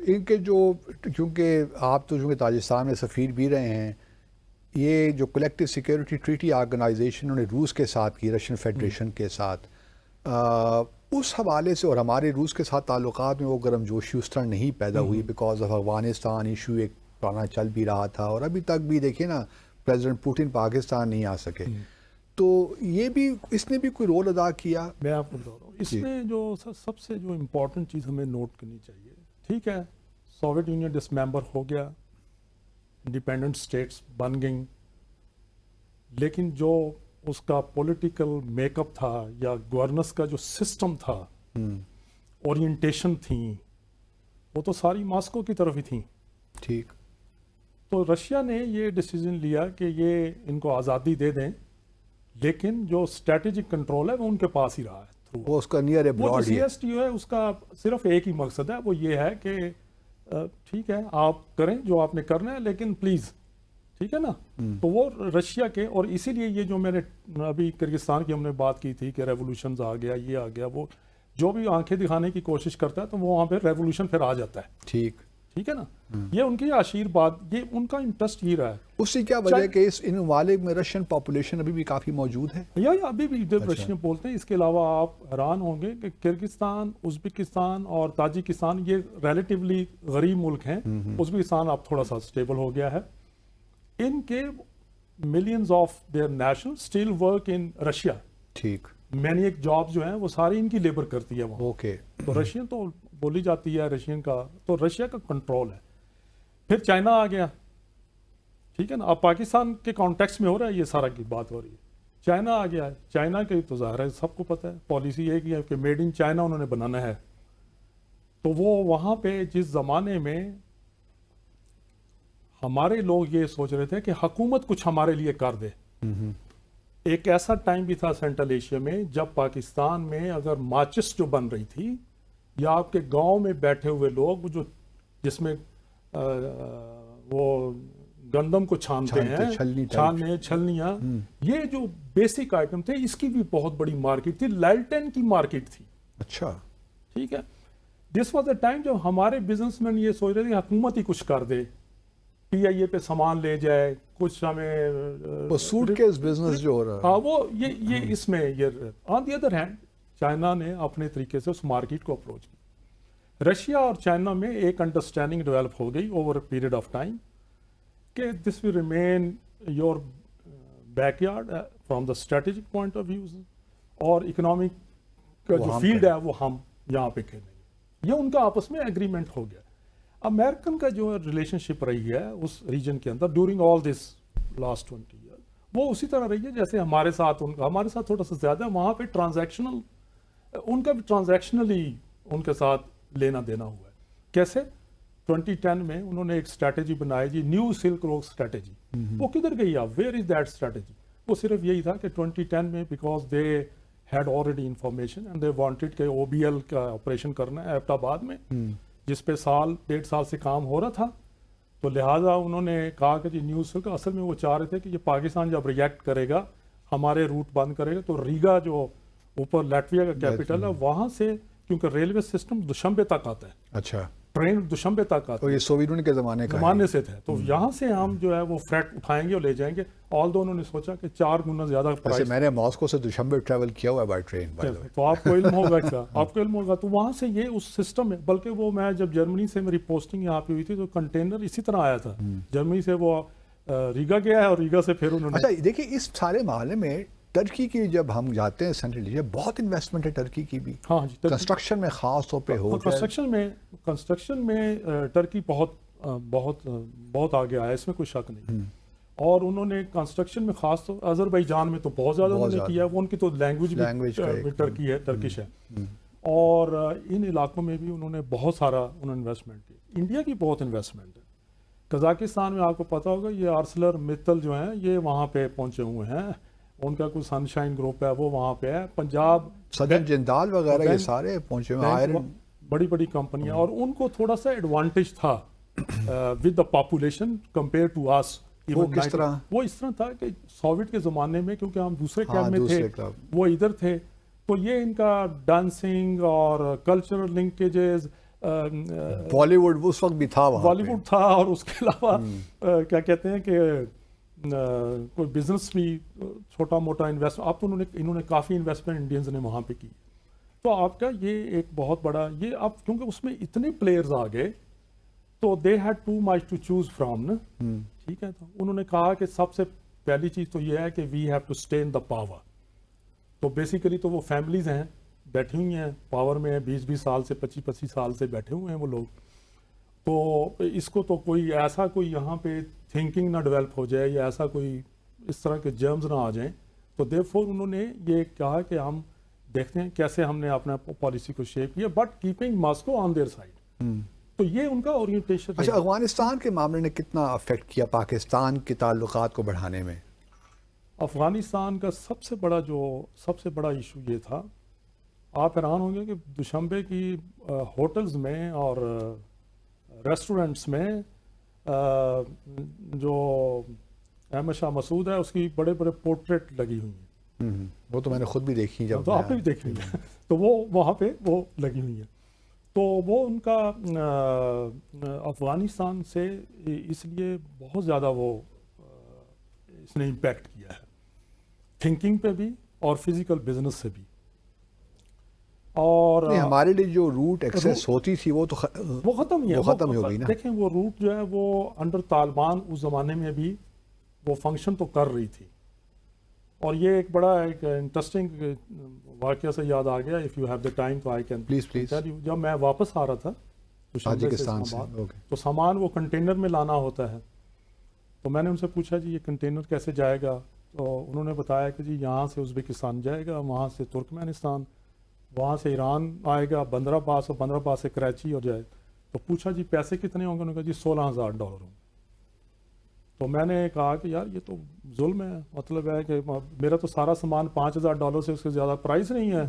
ان کے جو کیونکہ آپ تو چونکہ تاجکستان میں سفیر بھی رہے ہیں، یہ جو کلیکٹو سیکیورٹی ٹریٹی آرگنائزیشن انہوں نے روس کے ساتھ کی، رشین فیڈریشن کے ساتھ، اس حوالے سے اور ہمارے روس کے ساتھ تعلقات میں وہ گرم جوشی اس طرح نہیں پیدا ہوئی بیکاز آف افغانستان ایشو ایک پرانا چل بھی رہا تھا، اور ابھی تک بھی دیکھیں نا پریزیڈنٹ پوٹن پاکستان نہیں آ سکے. تو یہ بھی اس نے بھی کوئی رول ادا کیا؟ میں آپ کو بتا رہا ہوں اس میں جو سب سے جو امپورٹنٹ چیز ہمیں نوٹ کرنی چاہیے. ٹھیک ہے، سوویت یونین ڈس ممبر ہو گیا، انڈیپینڈنٹ اسٹیٹس بن گئیں، لیکن جو اس کا پولیٹیکل میک اپ تھا یا گورننس کا جو سسٹم تھا، اورینٹیشن تھیں، وہ تو ساری ماسکو کی طرف ہی تھیں. ٹھیک. تو رشیا نے یہ ڈیسیجن لیا کہ یہ ان کو آزادی دے دیں، لیکن جو اسٹریٹجک کنٹرول ہے وہ ان کے پاس ہی رہا ہے. وہ اس کا نیئر ابراڈ ہے. CSTO ہے، اس کا صرف ایک ہی مقصد ہے، وہ یہ ہے کہ ٹھیک ہے آپ کریں جو آپ نے کرنا ہے لیکن پلیز، ٹھیک ہے نا. تو وہ رشیا کے، اور اسی لیے یہ جو میں نے ابھی کرگستان کی ہم نے بات کی تھی کہ ریولوشنز آ گیا، یہ آ گیا، وہ جو بھی آنکھیں دکھانے کی کوشش کرتا ہے تو وہ وہاں پہ ریولوشن پھر آ جاتا ہے. ٹھیک ہے نا. یہ ان کی آشیرواد، یہ ان کا انٹرسٹ ہی رہا ہے. اس سے کیا وجہ ہے کہ ان ممالک میں رشین پاپولیشن ابھی بھی کافی موجود ہے؟ یا ابھی بھی جب رشین بولتے ہیں. اس کے علاوہ آپ حیران ہوں گے کہ کرگستان، ازبکستان اور تاجکستان یہ ریلیٹیولی غریب ملک ہیں. ازبکستان اب تھوڑا سا اسٹیبل ہو گیا ہے. ان کے millions of their national still work in Russia. ٹھیک. مینی ایک جاب جو ہیں وہ ساری ان کی لیبر کرتی ہے وہاں. اوکے. تو رشین تو بولی جاتی ہے رشین کا، تو رشیا کا کنٹرول ہے. پھر چائنا آ گیا. ٹھیک ہے نا. اب پاکستان کے کانٹیکس میں ہو رہا ہے یہ سارا کی بات ہو رہی ہے. چائنا آ گیا ہے. چائنا کے تو ظاہر ہے سب کو پتہ ہے پالیسی ایک ہی ہے کہ میڈ ان چائنا انہوں نے بنانا ہے. تو وہ وہاں پہ جس زمانے میں ہمارے لوگ یہ سوچ رہے تھے کہ حکومت کچھ ہمارے لیے کر دے. ایک ایسا ٹائم بھی تھا سینٹرل ایشیا میں جب پاکستان میں اگر ماچس جو بن رہی تھی یا آپ کے گاؤں میں بیٹھے ہوئے لوگ جو جس میں وہ گندم کو چھانتے ہیں چھلنیاں یہ جو بیسک آئٹم تھے اس کی بھی بہت بڑی مارکیٹ تھی. لائلٹن کی مارکیٹ تھی. اچھا ٹھیک ہے. دس واز اے ٹائم جب ہمارے بزنس مین یہ سوچ رہے تھے کہ حکومت ہی کچھ کر دے, پی آئی اے پہ سامان لے جائے, کچھ ہمیں وہ سوٹ کیس بزنس جو ہو رہا ہے. ہاں وہ یہ اس میں یہ. On the other hand China نے اپنے طریقے سے اس مارکیٹ کو اپروچ کی. رشیا اور چائنا میں ایک انڈرسٹینڈنگ ڈیولپ ہو گئی over a period of time کہ this will remain your backyard from the strategic point of views, اور اکنامک کا جو فیلڈ ہے وہ ہم یہاں پہ کھیلیں گے. یہ ان کا آپس میں ایگریمنٹ ہو گیا. امریکن کا جو ریلیشن شپ رہی ہے اس ریجن کے اندر during all this last 20 year وہ اسی طرح رہی ہے جیسے ہمارے ساتھ ان کا. ہمارے ساتھ تھوڑا سا زیادہ وہاں پہ ٹرانزیکشنل, ان کا بھی ٹرانزیکشنلی ان کے ساتھ لینا دینا ہوا ہے. کیسے 2010 میں انہوں نے ایک اسٹریٹجی بنائی جی, نیو سلک روڈ اسٹریٹجی. وہ کدھر گئی آپ, ویئر از دیٹ اسٹریٹجی؟ وہ صرف یہی تھا کہ 2010 میں because they had already information and they wanted کہ او بی ایل کا آپریشن کرنا ہے ایبٹ آباد میں, جس پہ 1.5 سال سے کام ہو رہا تھا. تو لہٰذا انہوں نے کہا کہ جی نیو سلک, اصل میں وہ چاہ رہے تھے کہ یہ پاکستان جب ریئیکٹ کرے گا ہمارے روٹ بند کرے گا تو ریگا جو اوپر لیٹویا کا کیپٹل ہے وہاں سے, کیونکہ ریلوے سسٹم دوشنبے تک آتا ہے. اچھا. ٹرین دوشنبے تک آتا ہے. یہ سوویت یونین کے زمانے سے تھے. تو یہاں سے ہم جو ہے وہ فریٹ اٹھائیں گے اور لے جائیں گے. آل دو انہوں نے سوچا کہ 4 گنا زیادہ پرائس. میں نے ماسکو سے دوشنبے ٹریول کیا ہوا ہے بائی ٹرین. تو آپ کو علم ہوگا اس کا, آپ کو علم ہوگا. تو وہاں سے یہ اس سسٹم ہے. بلکہ وہ میں جب جرمنی سے میری پوسٹنگ یہاں پہ ہوئی تھی تو کنٹینر اسی طرح آیا تھا. جرمنی سے وہ ریگا گیا ہے اور ریگا سے پھر انہوں نے. اچھا دیکھیے اس سارے معاملے میں ٹرکی کی جب ہم جاتے ہیں سینٹرل ایشیا بہت انویسٹمنٹ ہے ٹرکی کی بھی. ہاں جی. کنسٹرکشن میں خاص طور پہ ہو کنسٹرکشن میں ٹرکی بہت آگے آیا, اس میں کوئی شک نہیں. اور انہوں نے کنسٹرکشن میں خاص طور آذربائیجان میں تو بہت زیادہ انہوں نے کیا. وہ ان کی تو لینگویج بھی ٹرکی ہے, ٹرکش ہے. اور ان علاقوں میں بھی انہوں نے بہت سارا انویسٹمنٹ کی. انڈیا کی بہت انویسٹمنٹ ہے. قزاقستان میں آپ کو پتا ہوگا یہ آرسلر متل جو ہیں یہ وہاں پہ پہنچے ہوئے ہیں. ان کا کوئی سن شائن گروپ ہے وہ وہاں پہ ہے. پنجاب سدن جندال وغیرہ یہ سارے پہنچے ہوئے, بڑی بڑی کمپنیاں. اور ان کو تھوڑا سا ایڈوانٹیج تھا with the population compare to us. وہ کس طرح؟ وہ اس طرح تھا کہ سوویت کے زمانے میں کیونکہ ہم دوسرے کیمپ میں تھے, وہ ادھر تھے, تو یہ ان کا ڈانسنگ اور کلچرل لنکیجز, بالی ووڈ اس وقت بھی تھا, بالی ووڈ تھا. اور اس کے علاوہ کیا کہتے ہیں کہ کوئی بزنس بھی چھوٹا موٹا انویسٹ. اب تو انہوں نے کافی انویسٹمنٹ انڈینز نے وہاں پہ کی. تو آپ کا یہ ایک بہت بڑا یہ اب کیونکہ اس میں اتنے پلیئرز آ گئے تو they had too much to choose from نا. ٹھیک ہے. تو انہوں نے کہا کہ سب سے پہلی چیز تو یہ ہے کہ we have to stay in the power. تو بیسیکلی تو وہ فیملیز ہیں بیٹھی ہوئی ہیں پاور میں, 20 سال سے 25 سال سے بیٹھے ہوئے ہیں وہ لوگ. تو اس کو تو کوئی ایسا کوئی یہاں پہ تھنکنگ نہ ڈیولپ ہو جائے یا ایسا کوئی اس طرح کے جرمز نہ آ جائیں. تو دیر فور انہوں نے یہ کہا کہ ہم دیکھتے ہیں کیسے ہم نے اپنا پالیسی کو شیپ کیا but keeping Moscow on their side. تو یہ ان کا اورینٹیشن. اچھا افغانستان کے معاملے نے کتنا افیکٹ کیا پاکستان کے تعلقات کو بڑھانے میں؟ افغانستان کا سب سے بڑا ایشو یہ تھا, آپ حیران ہوں گے کہ دوشنبے کی ہوٹلز میں اور ریسٹورنٹس میں جو احمد شاہ مسعود ہے اس کی بڑے بڑے پورٹریٹ لگی ہوئی ہیں. وہ تو میں نے خود بھی دیکھی. جب تو آپ نے بھی دیکھی ہے. تو وہ وہاں پہ وہ لگی ہوئی ہیں. تو وہ ان کا افغانستان سے اس لیے بہت زیادہ وہ اس نے امپیکٹ کیا ہے, تھنکنگ پہ بھی اور فزیکل بزنس سے بھی. اور ہمارے لیے جو روٹ ایکسیس ہوتی تھی وہ تو وہ ختم ہی ہو گئی نا. دیکھیں وہ روٹ جو ہے وہ انڈر طالبان اس زمانے میں بھی وہ فنکشن تو کر رہی تھی. اور یہ ایک بڑا ایک انٹرسٹنگ واقعہ سے یاد آ گیا. If you have the time تو آئی کین پلیز. جب میں واپس آ رہا تھا تاجکستان سے تو سامان وہ کنٹینر میں لانا ہوتا ہے. تو میں نے ان سے پوچھا جی یہ کنٹینر کیسے جائے گا؟ تو انہوں نے بتایا کہ جی یہاں سے ازبکستان جائے گا، وہاں سے ترکمانستان، وہاں سے ایران آئے گا، بندرآباد، اور بندرآباد سے کراچی اور جائے. تو پوچھا جی پیسے کتنے ہوں گے؟ انہوں نے کہا جی $16,000 ہوں گے. تو میں نے کہا کہ یار یہ تو ظلم ہے، مطلب ہے کہ میرا تو سارا سامان $5,000 سے اس سے زیادہ پرائز نہیں ہے،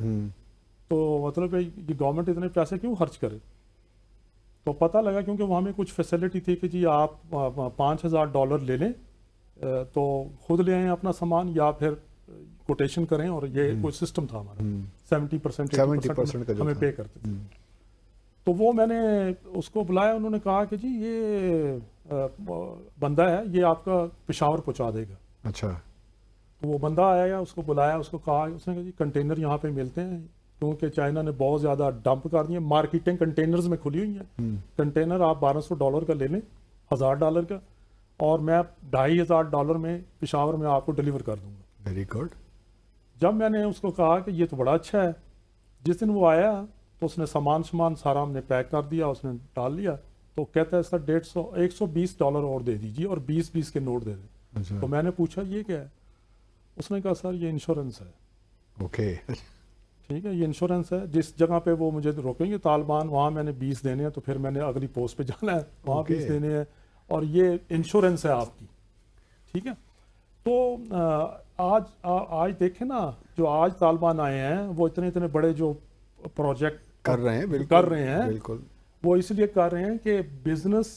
تو مطلب ہے یہ گورنمنٹ اتنے پیسے کیوں خرچ کرے؟ تو پتہ لگا کیونکہ وہاں میں کچھ فیسلٹی تھی کہ جی آپ $5,000 لے لیں تو خود لے آئیں اپنا سامان، یا پھر کوٹیشن کریں، اور یہ کوئی سسٹم تھا ہمارا 70% ہمیں پے کرتے تھے. تو وہ میں نے اس کو بلایا، انہوں نے کہا کہ جی یہ بندہ ہے، یہ آپ کا پشاور پہنچا دے گا. اچھا. تو وہ بندہ آیا، اس کو بلایا، اس کو کہا، اس نے کہا جی کنٹینر یہاں پہ ملتے ہیں کیونکہ چائنا نے بہت زیادہ ڈمپ کر دیے، مارکیٹنگ کنٹینرز میں کھلی ہوئی ہیں. کنٹینر آپ $1,200 کا لے لیں، $1,000 کا، اور میں $2,500 میں پشاور میں آپ کو ڈیلیور کر دوں گا. Very good. جب میں نے اس کو کہا کہ یہ تو بڑا اچھا ہے، جس دن وہ آیا تو اس نے سامان سارا ہم نے پیک کر دیا، اس نے ڈال لیا. تو کہتا ہے سر $120 اور دے دیجیے اور 20 کے نوٹ دے دیں. تو میں نے پوچھا یہ کیا ہے؟ اس نے کہا سر یہ انشورنس ہے. اوکے. ٹھیک ہے، یہ انشورنس ہے، جس جگہ پہ وہ مجھے روکیں گے طالبان، وہاں میں نے 20 دینے ہیں، تو پھر میں نے اگلی پوسٹ پہ جانا ہے، وہاں 20 دینے ہیں، اور یہ انشورنس ہے آپ کی. ٹھیک ہے. تو آج دیکھیں نا، جو آج طالبان آئے ہیں وہ اتنے بڑے جو پروجیکٹ کر رہے ہیں بالکل وہ اس لیے کر رہے ہیں کہ بزنس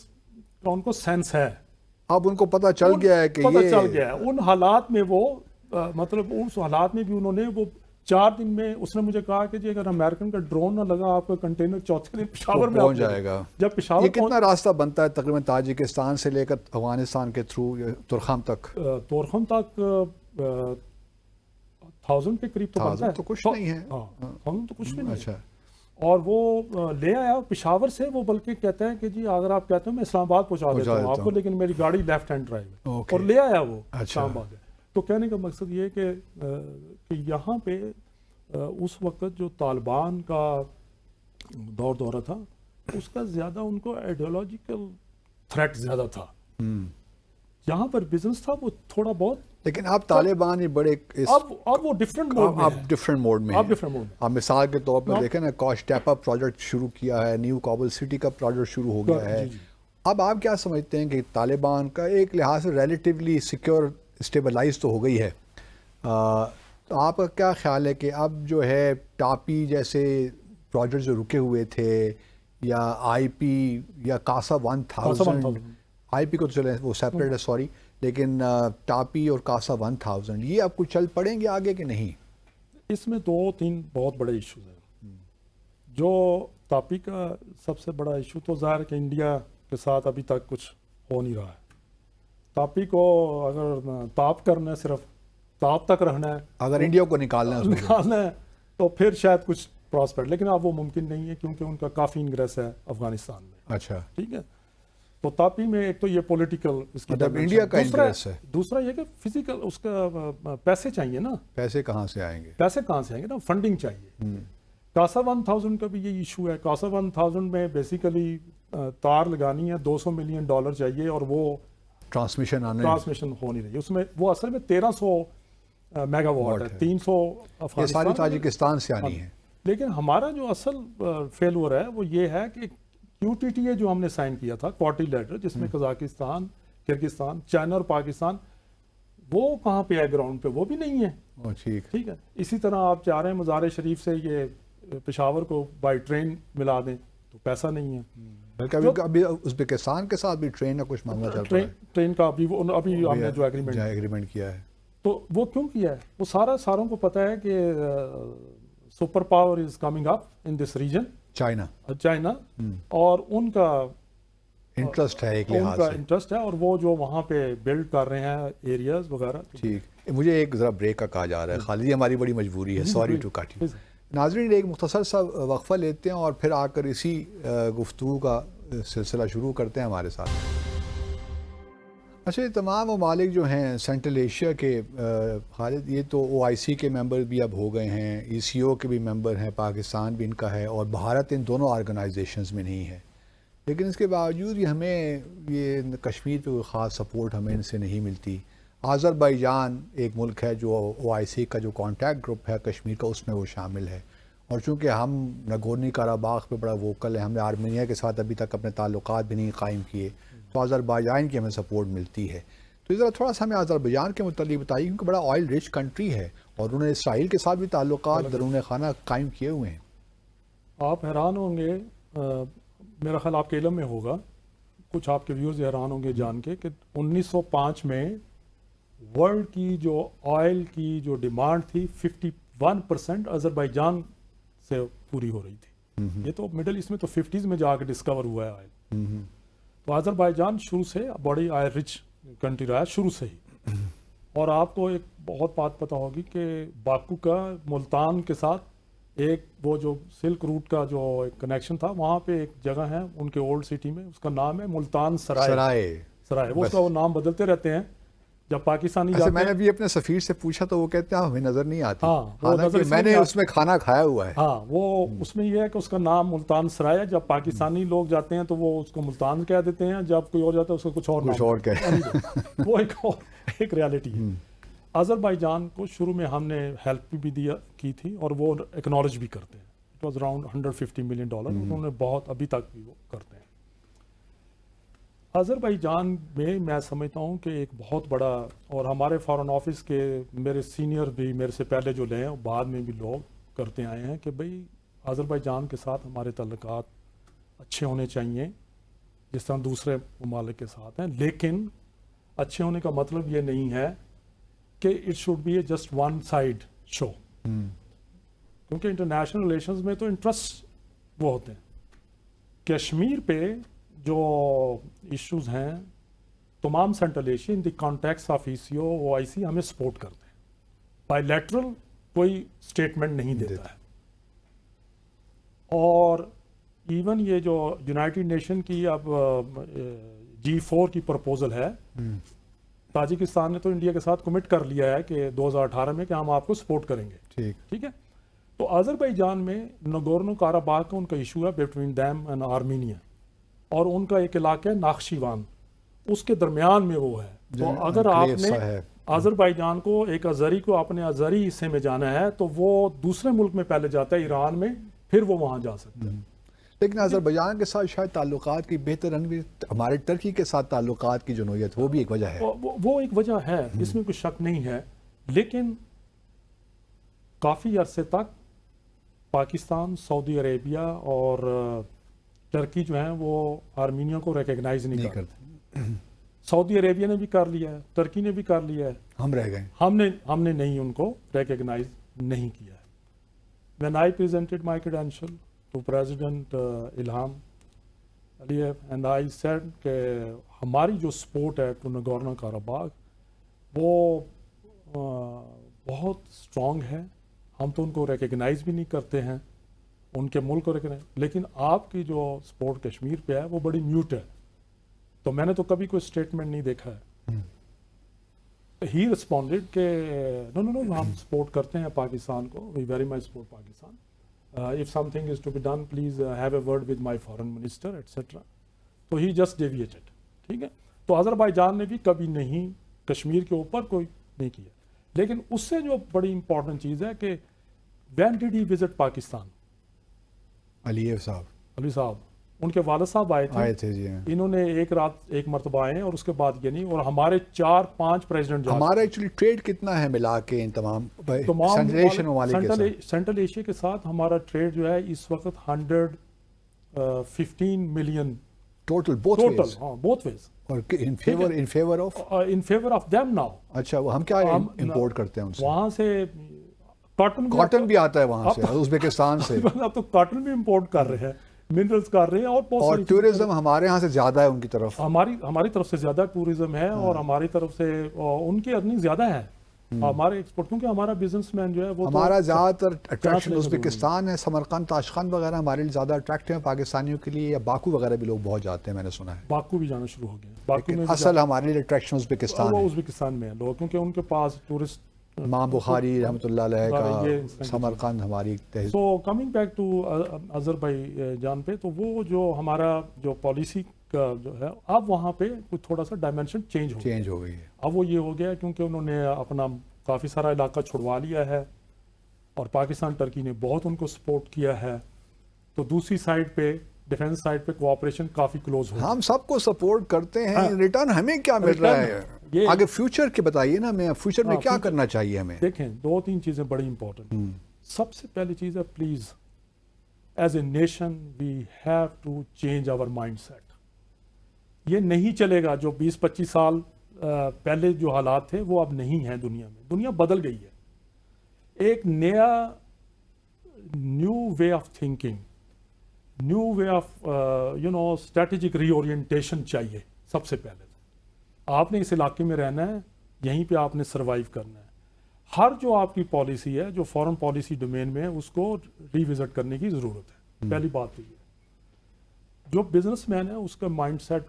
کا ان کو سینس ہے. اب ان کو پتہ چل گیا ہے کہ پتہ چل گیا ہے ان حالات میں، وہ مطلب اس حالات میں بھی انہوں نے وہ 4 دن میں، اس نے مجھے کہا کہ جی اگر امریکن کا ڈرون نہ لگا آپ کا کنٹینر چوتھے دن پشاور میں پہنچ جائے گا. جب پشاور یہ کتنا راستہ بنتا ہے تقریباً تاجکستان سے لے کر افغانستان کے تھرو تورخم تک؟ تورخم تک 1000 کے قریب تو بنتا ہے. تو کچھ نہیں ہے. ہاں تو کچھ بھی نہیں. اچھا. اور وہ لے آیا پشاور سے، وہ بلکہ کہتے ہیں کہ جی اگر آپ کہتے ہیں میں اسلام آباد پہنچا دیتا ہوں آپ کو، لیکن میری گاڑی لیفٹ ہینڈ ڈرائیو ہے، اور لے آیا وہ اسلام آباد. تو کہنے کا مقصد یہ کہ یہاں پہ اس وقت جو طالبان کا دورہ تھا، اس کا زیادہ ان کو آئیڈیالوجیکل تھریٹ زیادہ تھا. یہاں پر بزنس تھا وہ تھوڑا بہت، لیکن اب طالبان ہی بڑے اب وہ ڈفرینٹ موڈ میں اب مثال کے طور پر دیکھیں نا، کوش ٹیپا پروجیکٹ شروع کیا ہے، نیو کابل سٹی کا پروجیکٹ شروع ہو گیا ہے. اب آپ کیا سمجھتے ہیں کہ طالبان کا ایک لحاظ سے ریلیٹیولی سیکیور اسٹیبلائز تو ہو گئی ہے، تو آپ کا کیا خیال ہے کہ اب جو ہے ٹاپی جیسے پروجیکٹ جو رکے ہوئے تھے، یا آئی پی یا کاسا 1000، آئی پی کو تو چلیں وہ سیپریٹ ہے سوری، لیکن ٹاپی اور کاسا 1000 یہ اب کچھ چل پڑیں گے آگے کہ نہیں؟ اس میں 2-3 بہت بڑے ایشوز ہیں. جو ٹاپی کا سب سے بڑا ایشو تو ظاہر ہے کہ انڈیا کے ساتھ ابھی تک کچھ ہو نہیں رہا ہے. ٹاپی کو اگر تاپ کرنا ہے، صرف تاپ تک رہنا ہے، اگر انڈیا کو نکالنا ہے تو پھر شاید کچھ پراسپیکٹ، لیکن اب وہ ممکن نہیں ہے کیونکہ ان کا کافی انگریس ہے افغانستان میں. اچھا. ٹھیک ہے. تو تاپی میں ایک تو یہ پولیٹیکل مطلب انڈیا کا انٹرسٹ ہے، دوسرا یہ کہ فزیکل اس کا پیسے چاہیے نا. پیسے کہاں سے آئیں گے نا، فنڈنگ چاہیے. کاسا 1000 کا بھی یہ ایشو ہے. کاسا 1000 میں بیسیکلی تار لگانی ہے، $200 ملین چاہیے، اور وہ ٹرانسمیشن ہو نہیں رہی. اس میں وہ اصل میں 1300 میگا واٹ ہے، 300 یہ ساری تاجکستان سے آنی ہے. لیکن ہمارا جو اصل فیلور ہے وہ یہ ہے کہ QTTA جو ہم نے سائن کیا تھا، کوارٹرلی لیٹر، جس میں قزاقستان، کرغزستان، چائنا اور پاکستان، وہ کہاں پہ ہے گراؤنڈ پہ؟ وہ بھی نہیں ہے. ٹھیک ہے. اسی طرح آپ چاہ رہے ہیں مزار شریف سے یہ پشاور کو بائی ٹرین ملا دیں، تو پیسہ نہیں ہے. بلکہ ابھی ازبکستان کے ساتھ بھی ٹرین کا کچھ معاملہ چل رہا ہے. ٹرین کا ابھی ہم نے جو ایگریمنٹ کیا ہے. تو وہ کیوں کیا ہے؟ وہ ساروں کو پتہ ہے کہ super power is coming up in this region, China, اور ان کا انٹرسٹ ہے، ایک لحاظ سے انٹرسٹ ہے، اور وہ جو وہاں پہ بلڈ کر رہے ہیں ایریاز وغیرہ. ٹھیک. مجھے ایک ذرا بریک کا کہا جا رہا ہے خالد، یہ ہماری بڑی مجبوری ہے، سوری ٹو کٹ یو. ناظرین ایک مختصر سا وقفہ لیتے ہیں اور پھر آ کر اسی گفتگو کا سلسلہ شروع کرتے ہیں ہمارے ساتھ. اچھا، یہ تمام ممالک جو ہیں سینٹرل ایشیا کے، خالد یہ تو OIC کے ممبر بھی اب ہو گئے ہیں، ECO کے بھی ممبر ہیں، پاکستان بھی ان کا ہے، اور بھارت ان دونوں آرگنائزیشنز میں نہیں ہے. لیکن اس کے باوجود ہمیں یہ کشمیر پہ کوئی خاص سپورٹ ہمیں ان سے نہیں ملتی. آذربائیجان ایک ملک ہے جو OIC کا جو کانٹیکٹ گروپ ہے کشمیر کا، اس میں وہ شامل ہے، اور چونکہ ہم نگورنی قراباغ پہ بڑا ووکل ہے، ہم نے آرمینیا کے ساتھ ابھی تک اپنے تعلقات بھی نہیں قائم کیے، تو آذربائیجان کی ہمیں سپورٹ ملتی ہے۔ تو ذرا تھوڑا سا ہمیں آذربائیجان کے متعلق بتائیے، کیونکہ بڑا آئل رچ کنٹری ہے اور انہوں نے اسرائیل کے ساتھ بھی تعلقات درون خانہ قائم کیے ہوئے ہیں۔ آپ حیران ہوں گے، میرا خیال آپ کے علم میں ہوگا، کچھ آپ کے ویورز حیران ہوں گے جان کے کہ 1905 میں ورلڈ کی جو آئل کی جو ڈیمانڈ تھی 51% آذربائیجان سے پوری ہو رہی تھی۔ یہ تو مڈل ایسٹ میں تو 50s میں جا کے ڈسکور ہوا ہے آئل۔ تو آذربائیجان شروع سے بڑی آئل رچ کنٹری رہا ہے شروع سے ہی۔ اور آپ کو ایک بہت بات پتہ ہوگی کہ باکو کا ملتان کے ساتھ ایک وہ جو سلک روٹ کا جو کنیکشن تھا، وہاں پہ ایک جگہ ہے ان کے اولڈ سٹی میں، اس کا نام ہے ملتان سرائے۔ وہ اس کا وہ نام بدلتے رہتے ہیں جب پاکستانی جاتے ہیں۔ میں نے بھی اپنے سفیر سے پوچھا تو وہ کہتے ہیں ہمیں نظر نہیں آتی، حالانکہ میں نے اس میں کھانا کھایا ہوا ہے۔ ہاں، وہ اس میں یہ ہے کہ اس کا نام ملتان سرائے ہے، جب پاکستانی لوگ جاتے ہیں تو وہ اس کو ملتان کہہ دیتے ہیں، جب کوئی اور جاتا ہے اس کو کچھ اور کہہ وہ ایک ریالٹی ہے۔ آذربائیجان کو شروع میں ہم نے ہیلپ بھی دیا کی تھی اور وہ ایکنالج بھی کرتے ہیں۔ اٹ واز اراؤنڈ $150 ملین، انہوں نے بہت ابھی تک بھی وہ کرتے ہیں۔ آذربائیجان میں سمجھتا ہوں کہ ایک بہت بڑا، اور ہمارے فارن آفس کے میرے سینئر بھی میرے سے پہلے جو لے ہیں بعد میں بھی لوگ کرتے آئے ہیں کہ بھئی آذربائیجان کے ساتھ ہمارے تعلقات اچھے ہونے چاہیے جس طرح دوسرے ممالک کے ساتھ ہیں، لیکن اچھے ہونے کا مطلب یہ نہیں ہے کہ it should be a just one side show, کیونکہ انٹرنیشنل ریلیشنز میں تو انٹرسٹ وہ ہوتے ہیں۔ کشمیر پہ جو ایشوز ہیں تمام central Asia in the context of ECO OIC ہمیں سپورٹ کرتے ہیں، بائی لیٹرل کوئی اسٹیٹمنٹ نہیں دیتا ہے۔ اور ایون یہ جو یونائٹڈ نیشن کی اب G4 کی پرپوزل ہے، تاجکستان نے تو انڈیا کے ساتھ کمٹ کر لیا ہے کہ 2018 میں کہ ہم آپ کو سپورٹ کریں گے، ٹھیک ہے۔ تو آذربائیجان میں نگورنو کاراباخ کا ان کا ایشو ہے بٹوین دیم اینڈ آرمینیا، اور ان کا ایک علاقہ ہے ناخشیوان، اس کے درمیان میں وہ ہے۔ تو اگر آپ نے آذربائیجان کو ایک آذری کو اپنے آذری حصے میں جانا ہے تو وہ دوسرے ملک میں پہلے جاتا ہے، ایران میں، پھر وہ وہاں جا سکتا ہے۔ لیکن آذربائیجان کے ساتھ شاید تعلقات کی بہتر ہمارے ترکی کے ساتھ تعلقات کی جو نوعیت وہ بھی ایک وجہ ہے، وہ ایک وجہ ہے، اس میں کوئی شک نہیں ہے۔ لیکن کافی عرصے تک پاکستان، سعودی عربیہ اور ٹرکی جو ہیں وہ آرمینیا کو ریکگنائز نہیں کرتے۔ سعودی عربیہ نے بھی کر لیا ہے، ٹرکی نے بھی کر لیا ہے، ہم رہ گئے، ہم نے نہیں ان کو ریکگنائز نہیں کیا ہے۔ When I presented my credential to President Ilham Aliyev and I said کہ ہماری جو سپورٹ ہے ٹو نگورنو کاراباخ وہ بہت اسٹرانگ ہے، ہم تو ان کو ریکگنائز بھی نہیں کرتے ہیں، ان کے ملک کو ریکگنائز، لیکن آپ کی جو سپورٹ کشمیر پہ ہے وہ بڑی میوٹ ہے، تو میں نے تو کبھی کوئی اسٹیٹمنٹ نہیں دیکھا ہے۔ ہی رسپونڈیڈ کہ نو ہم سپورٹ کرتے ہیں پاکستان کو، we very much support Pakistan, if something is to be done please have a word with my foreign minister etc. تو ہی جسٹ ڈیویٹڈ، ٹھیک ہے۔ تو آذربائیجان نے بھی کبھی نہیں کشمیر کے اوپر کوئی نہیں کیا، لیکن اس سے جو بڑی امپورٹنٹ چیز ہے کہ when did he visit Pakistan? علی صاحب، ان کے والد صاحب آئے تھے جی، انہوں نے ایک رات ایک مرتبہ آئے ہیں اور اس کے بعد یہ نہیں، اور ہمارے 4-5 پریزیڈنٹ ہمارا ایکچولی ٹریڈ کتنا ہے ملا کے ان تمام سینٹرل ایشیا کے ساتھ ہمارا ٹریڈ جو ہے اس وقت 115 ملین ٹوٹل، بوتھ ویز، اور in favour of them now. اچھا، وہ ہم کیا امپورٹ کرتے ہیں ان سے؟ وہاں سے کاٹن بھی آتا ہے وہاں سے، ازبکستان سے، اب تو کاٹن بھی امپورٹ کر رہے ہیں، منرلز کر رہے ہیں، اور ٹورزم ہمارے ہاں سے زیادہ ہے ان کی طرف، ہماری طرف سے زیادہ ٹورزم ہے، اور ہماری طرف سے ان کی ارننگ زیادہ ہے ہمارے ایکسپورٹ، کیونکہ ہمارا بزنس مین جو ہے وہ ہمارا زیادہ تر اٹریکشن ازبکستان ہے، سمرقند، تاشقند وغیرہ ہمارے لیے زیادہ اٹریکٹیو ہیں پاکستانیوں کے لیے، یا باکو وغیرہ بھی لوگ بہت جاتے ہیں، میں نے سنا ہے باکو بھی جانا شروع ہو گیا، باکو میں اصل ہمارے لیے اٹریکشن ازبکستان میں ہے لوگ، کیونکہ ان کے پاس ٹورسٹ امام بخاری رحمۃ اللہ علیہ کا سمرقند ہماری تہذیب۔ So coming back to Azerbaijan پہ، تو وہ جو ہمارا جو پالیسی کا جو ہے اب وہاں پہ کچھ تھوڑا سا ڈائمینشن چینج ہو گئی ہے. اب وہ یہ ہو گیا کیونکہ انہوں نے اپنا کافی سارا علاقہ چھڑوا لیا ہے اور پاکستان ٹرکی نے بہت ان کو سپورٹ کیا ہے. تو دوسری سائڈ پہ ڈیفنس سائڈ پہ کوآپریشن کافی کلوز ہو. ہم سب کو سپورٹ کرتے ہیں, ریٹرن ہمیں کیا مل رہا ہے؟ آگے فیوچر کے بتائیے نا, ہمیں فیوچر میں کیا کرنا چاہیے ہمیں؟ دیکھیں 2-3 چیزیں بڑی امپورٹنٹ. سب سے پہلی چیز ہے please as a nation we have to change our mind set. یہ نہیں چلے گا جو 20-25 سال پہلے جو حالات تھے وہ اب نہیں ہیں دنیا میں. دنیا بدل گئی ہے. ایک نیا new way of thinking, new way of strategic reorientation چاہیے. سب سے پہلے آپ نے اس علاقے میں رہنا ہے, یہیں پہ آپ نے سروائیو کرنا ہے. ہر جو آپ کی پالیسی ہے جو فورن پالیسی ڈومین میں ہے اس کو ری وزٹ کرنے کی ضرورت ہے. پہلی بات تو یہ ہے. جو بزنس مین ہے اس کا مائنڈ سیٹ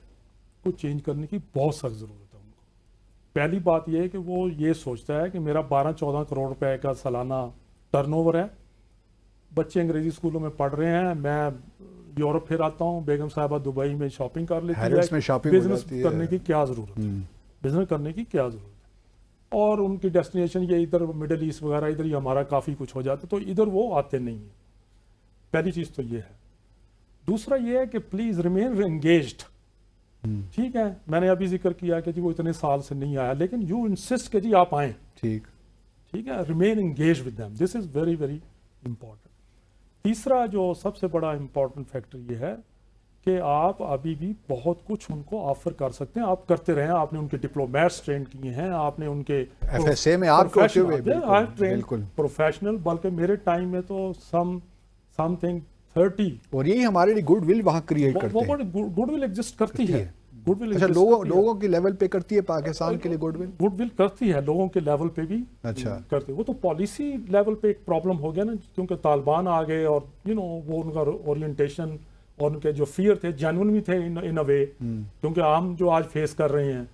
کو چینج کرنے کی بہت سخت ضرورت ہے ان کو. پہلی بات یہ ہے کہ وہ یہ سوچتا ہے کہ میرا 12-14 کروڑ روپے کا سالانہ ٹرن اوور ہے, بچے انگریزی اسکولوں میں پڑھ رہے ہیں, میں یورپ پھر آتا ہوں, بیگم صاحبہ دبئی میں شاپنگ کر لیتی ہے, بزنس کرنے کی کیا ضرورت ہے؟ بزنس کرنے کی کیا ضرورت ہے؟ اور ان کی ڈیسٹینیشن یہ ادھر مڈل ایسٹ وغیرہ ادھر ہی ہمارا کافی کچھ ہو جاتا ہے, تو ادھر وہ آتے نہیں ہیں. پہلی چیز تو یہ ہے. دوسرا یہ ہے کہ پلیز ریمین انگیجڈ. ٹھیک ہے, میں نے ابھی ذکر کیا کہ جی وہ اتنے سال سے نہیں آیا, لیکن یو انسسٹ کہ جی آپ آئیں. ٹھیک ہے, remain engage with them. This is very very important. تیسرا جو سب سے بڑا امپورٹنٹ فیکٹر یہ ہے کہ آپ ابھی بھی بہت کچھ ان کو آفر کر سکتے ہیں. آپ کرتے رہے ہیں, آپ نے ان کے ڈپلومیٹس ٹرین کیے ہیں, آپ نے ان کے ایف ایس اے میں آپ کو بالکل پروفیشنل, بلکہ میرے ٹائم میں تو سم تھنگ 30. اور یہی ہمارے لیے گڈ ول وہاں کریٹ کرتے ہیں. گڈ ول ایگزسٹ کرتی ہے. اچھا, لوگوں کے لیول پہ کرتی ہے پاکستان کے لیے گڈ ول کرتی ہے, لوگوں کے لیول پہ بھی کرتی ہے. وہ تو پالیسی لیول پہ ایک پرابلم ہو گیا نا, کیونکہ طالبان آ گئے اور وہ ان کا اورینٹیشن اور ان کے جو فیئر تھے جینون بھی تھے ان اے وے, کیونکہ ہم جو آج فیس کر رہے ہیں,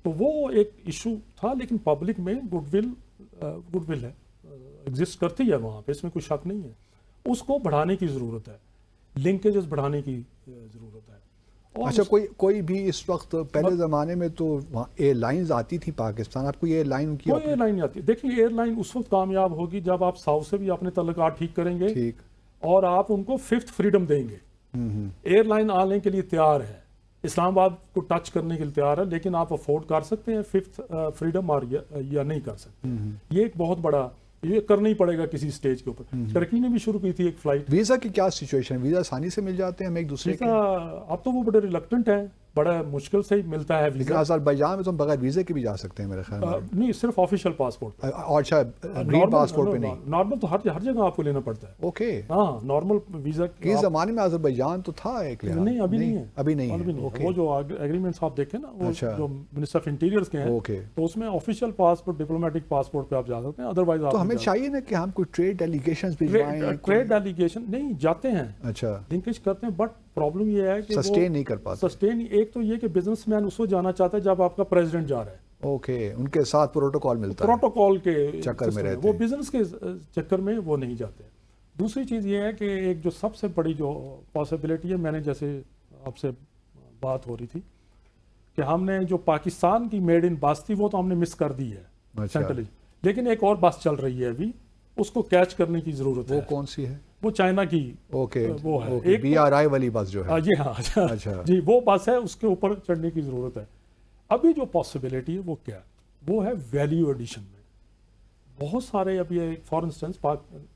تو وہ ایک ایشو تھا. لیکن پبلک میں گڈ ول ہے, ایگزسٹ کرتی ہے وہاں پہ, اس میں کوئی شک نہیں ہے. اس کو بڑھانے کی ضرورت ہے, لنکیجز بڑھانے کی ضرورت ہے. اچھا, کوئی بھی اس وقت پہلے زمانے میں تو ایئر لائنز آتی تھی پاکستان, آپ کو ایئر لائن کی کوئی ایئر لائن نہیں آتی. دیکھیں ایئر لائن اس وقت کامیاب ہوگی جب آپ ساؤتھ سے بھی اپنے تعلقات ٹھیک کریں گے اور آپ ان کو 5th فریڈم دیں گے. ایئر لائن آنے کے لیے تیار ہے, اسلام آباد کو ٹچ کرنے کے لیے تیار ہے, لیکن آپ افورڈ کر سکتے ہیں 5th فریڈم اور یا نہیں کر سکتے. یہ ایک بہت بڑا, یہ کرنا ہی پڑے گا کسی سٹیج کے اوپر. ٹرکی نے بھی شروع کی تھی ایک فلائٹ. ویزا کی کیا سچویشن ہے؟ ویزا آسانی سے مل جاتے ہیں ہم ایک دوسرے کے؟ اب تو وہ بڑے ریلکٹنٹ ہیں, بڑا مشکل سے ہی ملتا ہے ویزا. آذربائیجان میں تو ہم بغیر ویزے کے بھی جا سکتے ہیں میرے خیال میں. نہیں, صرف آفیشیل پاسپورٹ. اچھا, گرین پاسپورٹ پہ نہیں؟ نارمل تو ہر جگہ آپ کو لینا پڑتا ہے. اوکے, ہاں, نارمل ویزا. اس زمانے میں آذربائیجان تو تھا ایک, نہیں ابھی نہیں ہے. ابھی نہیں ہے. وہ جو ایگریمنٹس آپ دیکھیں نا, وہ جو منسٹر آف انٹیریئرز کے ہیں, تو اس میں آفیشیل پاسپورٹ, ڈپلومیٹک پاسپورٹ پہ آپ جا سکتے ہیں. ادروائز تو ہمیں چاہیے نا کہ ہم کوئی ٹریڈ ڈیلیگیشنز بھجوائیں. ٹریڈ ڈیلیگیشن نہیں جاتے ہیں, اچھا, لنکیج کرتے ہیں, بٹ پرابلم یہ ہے کہ سسٹین نہیں کر پاتے. سسٹین ایک تو یہ کہ بزنس مین اس کو جانا چاہتا ہے جب آپ کا پریزیڈنٹ جا رہا ہے. اوکے, ان کے ساتھ پروٹوکول ملتا ہے, پروٹوکول کے چکر میں رہتے ہیں, وہ بزنس کے چکر میں وہ نہیں جاتے. دوسری چیز یہ ہے کہ ایک جو سب سے بڑی جو پاسبلٹی ہے, میں نے جیسے آپ سے بات ہو رہی تھی کہ ہم نے جو پاکستان کی میڈ ان بس تھی وہ تو ہم نے مس کر دی ہے سینٹرل, لیکن ایک اور بس چل رہی ہے ابھی, اس کو کیچ کرنے کی ضرورت ہے. وہ کون سی ہے؟ وہ چائنا کی. اوکے, وہ ہے ایک BRI والی بس جو ہے. جی ہاں, اچھا جی, وہ بس ہے, اس کے اوپر چڑھنے کی ضرورت ہے. ابھی جو پاسبلٹی ہے وہ کیا, وہ ہے ویلیو ایڈیشن میں. بہت سارے ابھی فار انسٹنس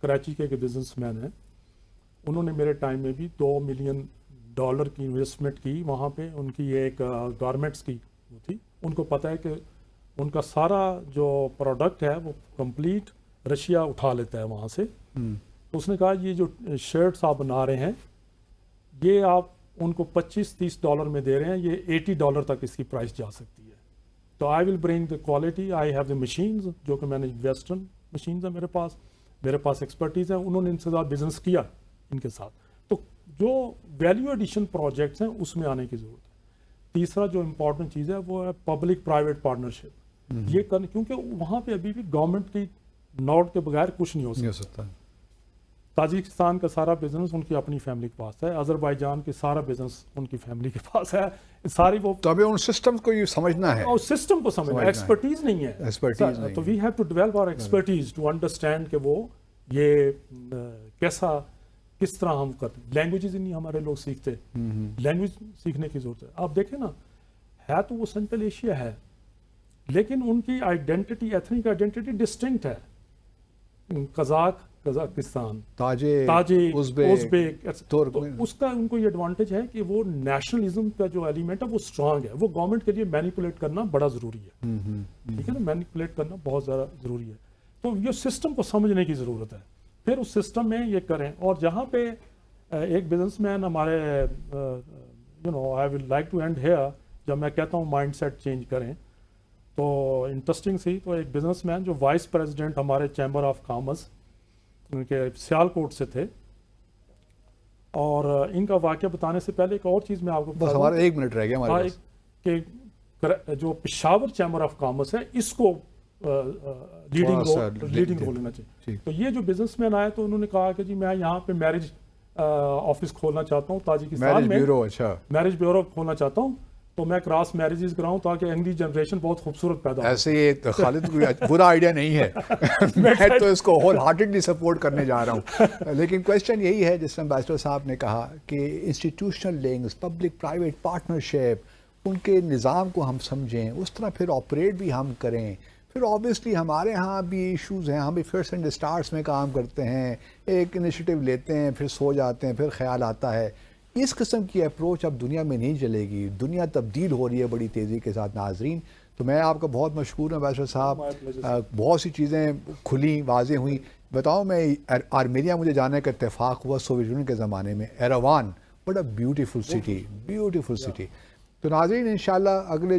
کراچی کے بزنس مین ہیں, انہوں نے میرے ٹائم میں بھی $2 ملین کی انویسٹمنٹ کی وہاں پہ. ان کی ایک گارمنٹس کی وہ تھی, ان کو پتہ ہے کہ ان کا سارا جو پروڈکٹ ہے وہ کمپلیٹ رشیا اٹھا لیتا ہے وہاں سے. تو اس نے کہا یہ جو شرٹس آپ بنا رہے ہیں یہ آپ ان کو $25-30 میں دے رہے ہیں, یہ $80 تک اس کی پرائس جا سکتی ہے. تو I will bring the quality, I have the machines, جو کہ میں نے ویسٹرن مشینز ہیں میرے پاس ایکسپرٹیز ہے. انہوں نے ان سے زیادہ بزنس کیا ان کے ساتھ. تو جو ویلیو ایڈیشن پروجیکٹس ہیں اس میں آنے کی ضرورت ہے. تیسرا جو امپورٹنٹ چیز ہے وہ ہے پبلک پرائیویٹ پارٹنرشپ. یہ کرنے, کیونکہ وہاں پہ ابھی بھی گورنمنٹ کی نوٹ کے بغیر کچھ نہیں ہو سکتا. تاجکستان کا سارا بزنس ان کی اپنی فیملی کے پاس ہے، آذربائیجان کے سارا بزنس ان کی فیملی کے پاس ہے، ساری وہ تو ابھی ان سسٹم کو یہ سمجھنا ہے، اور سسٹم کو سمجھنا، ایکسپرٹیز نہیں ہے، ایکسپرٹیز نہیں تو we have to develop our expertise to understand کہ وہ یہ کیسا کس طرح ہم کرتے ہیں. لینگویجز نہیں ہمارے لوگ سیکھتے، لینگویج سیکھنے کی ضرورت ہے. آپ دیکھیں نا، ہے تو وہ سینٹرل ایشیا ہے لیکن ان کی آئیڈینٹی، ایتھنک آئیڈینٹی ڈسٹنکٹ ہے. قزاقستان، تاجک، ازبیک، تو اس کا ان کو یہ ایڈوانٹیج ہے کہ وہ نیشنلزم کا جو ایلیمنٹ ہے وہ اسٹرانگ ہے. وہ گورنمنٹ کے لیے مینیپولیٹ کرنا بڑا ضروری ہے، ٹھیک ہے نا، مینیپولیٹ کرنا بہت زیادہ ضروری ہے. تو یہ سسٹم کو سمجھنے کی ضرورت ہے، پھر اس سسٹم میں یہ کریں. اور جہاں پہ ایک بزنس مین ہمارے I will like to end here, جب میں کہتا ہوں مائنڈ سیٹ چینج کریں، تو انٹرسٹنگ سی، تو ایک بزنس مین جو وائس پریزیڈنٹ ہمارے چیمبر آف کامرس ان کے سیالکوٹ سے تھے، اور ان کا واقعہ بتانے سے پہلے ایک اور چیز میں آپ کو بس ہمارا 1 منٹ رہ گیا ہمارے پاس، کہ جو پشاور چیمبر آف کامرس ہے اس کو لیڈنگ رول لینا چاہیے. تو یہ جو بزنس مین آئے تو انہوں نے کہا کہ جی میں یہاں پہ میرج آفس کھولنا چاہتا ہوں تاجکستان میں، میرج بیورو کھولنا چاہتا ہوں، تو میں کراس میرجز کراؤں تاکہ اگلی جنریشن بہت خوبصورت پیدا ہو. ایسے یہ خالد کوئی برا آئیڈیا نہیں ہے، میں تو اس کو ہول ہارٹیڈلی سپورٹ کرنے جا رہا ہوں. لیکن کویسچن یہی ہے جس میں بیچلر صاحب نے کہا کہ institutional links, public private partnership, ان کے نظام کو ہم سمجھیں، اس طرح پھر آپریٹ بھی ہم کریں. پھر آبویسلی ہمارے ہاں بھی ایشوز ہیں، ہم بھی فرسٹ اینڈ اسٹارٹس میں کام کرتے ہیں، ایک انیشیٹو لیتے ہیں، پھر سو جاتے ہیں، پھر خیال آتا ہے. اس قسم کی اپروچ اب دنیا میں نہیں چلے گی. دنیا تبدیل ہو رہی ہے بڑی تیزی کے ساتھ. ناظرین، تو میں آپ کا بہت مشکور ہوں بیچلر صاحب، بہت سی چیزیں کھلیں، واضح ہوئیں. بتاؤں میں آرمینیا مجھے جانے کا اتفاق ہوا سوویت یونین کے زمانے میں. ایروان بڑا بیوٹیفل سٹی، بیوٹیفل سٹی. تو ناظرین انشاءاللہ اگلے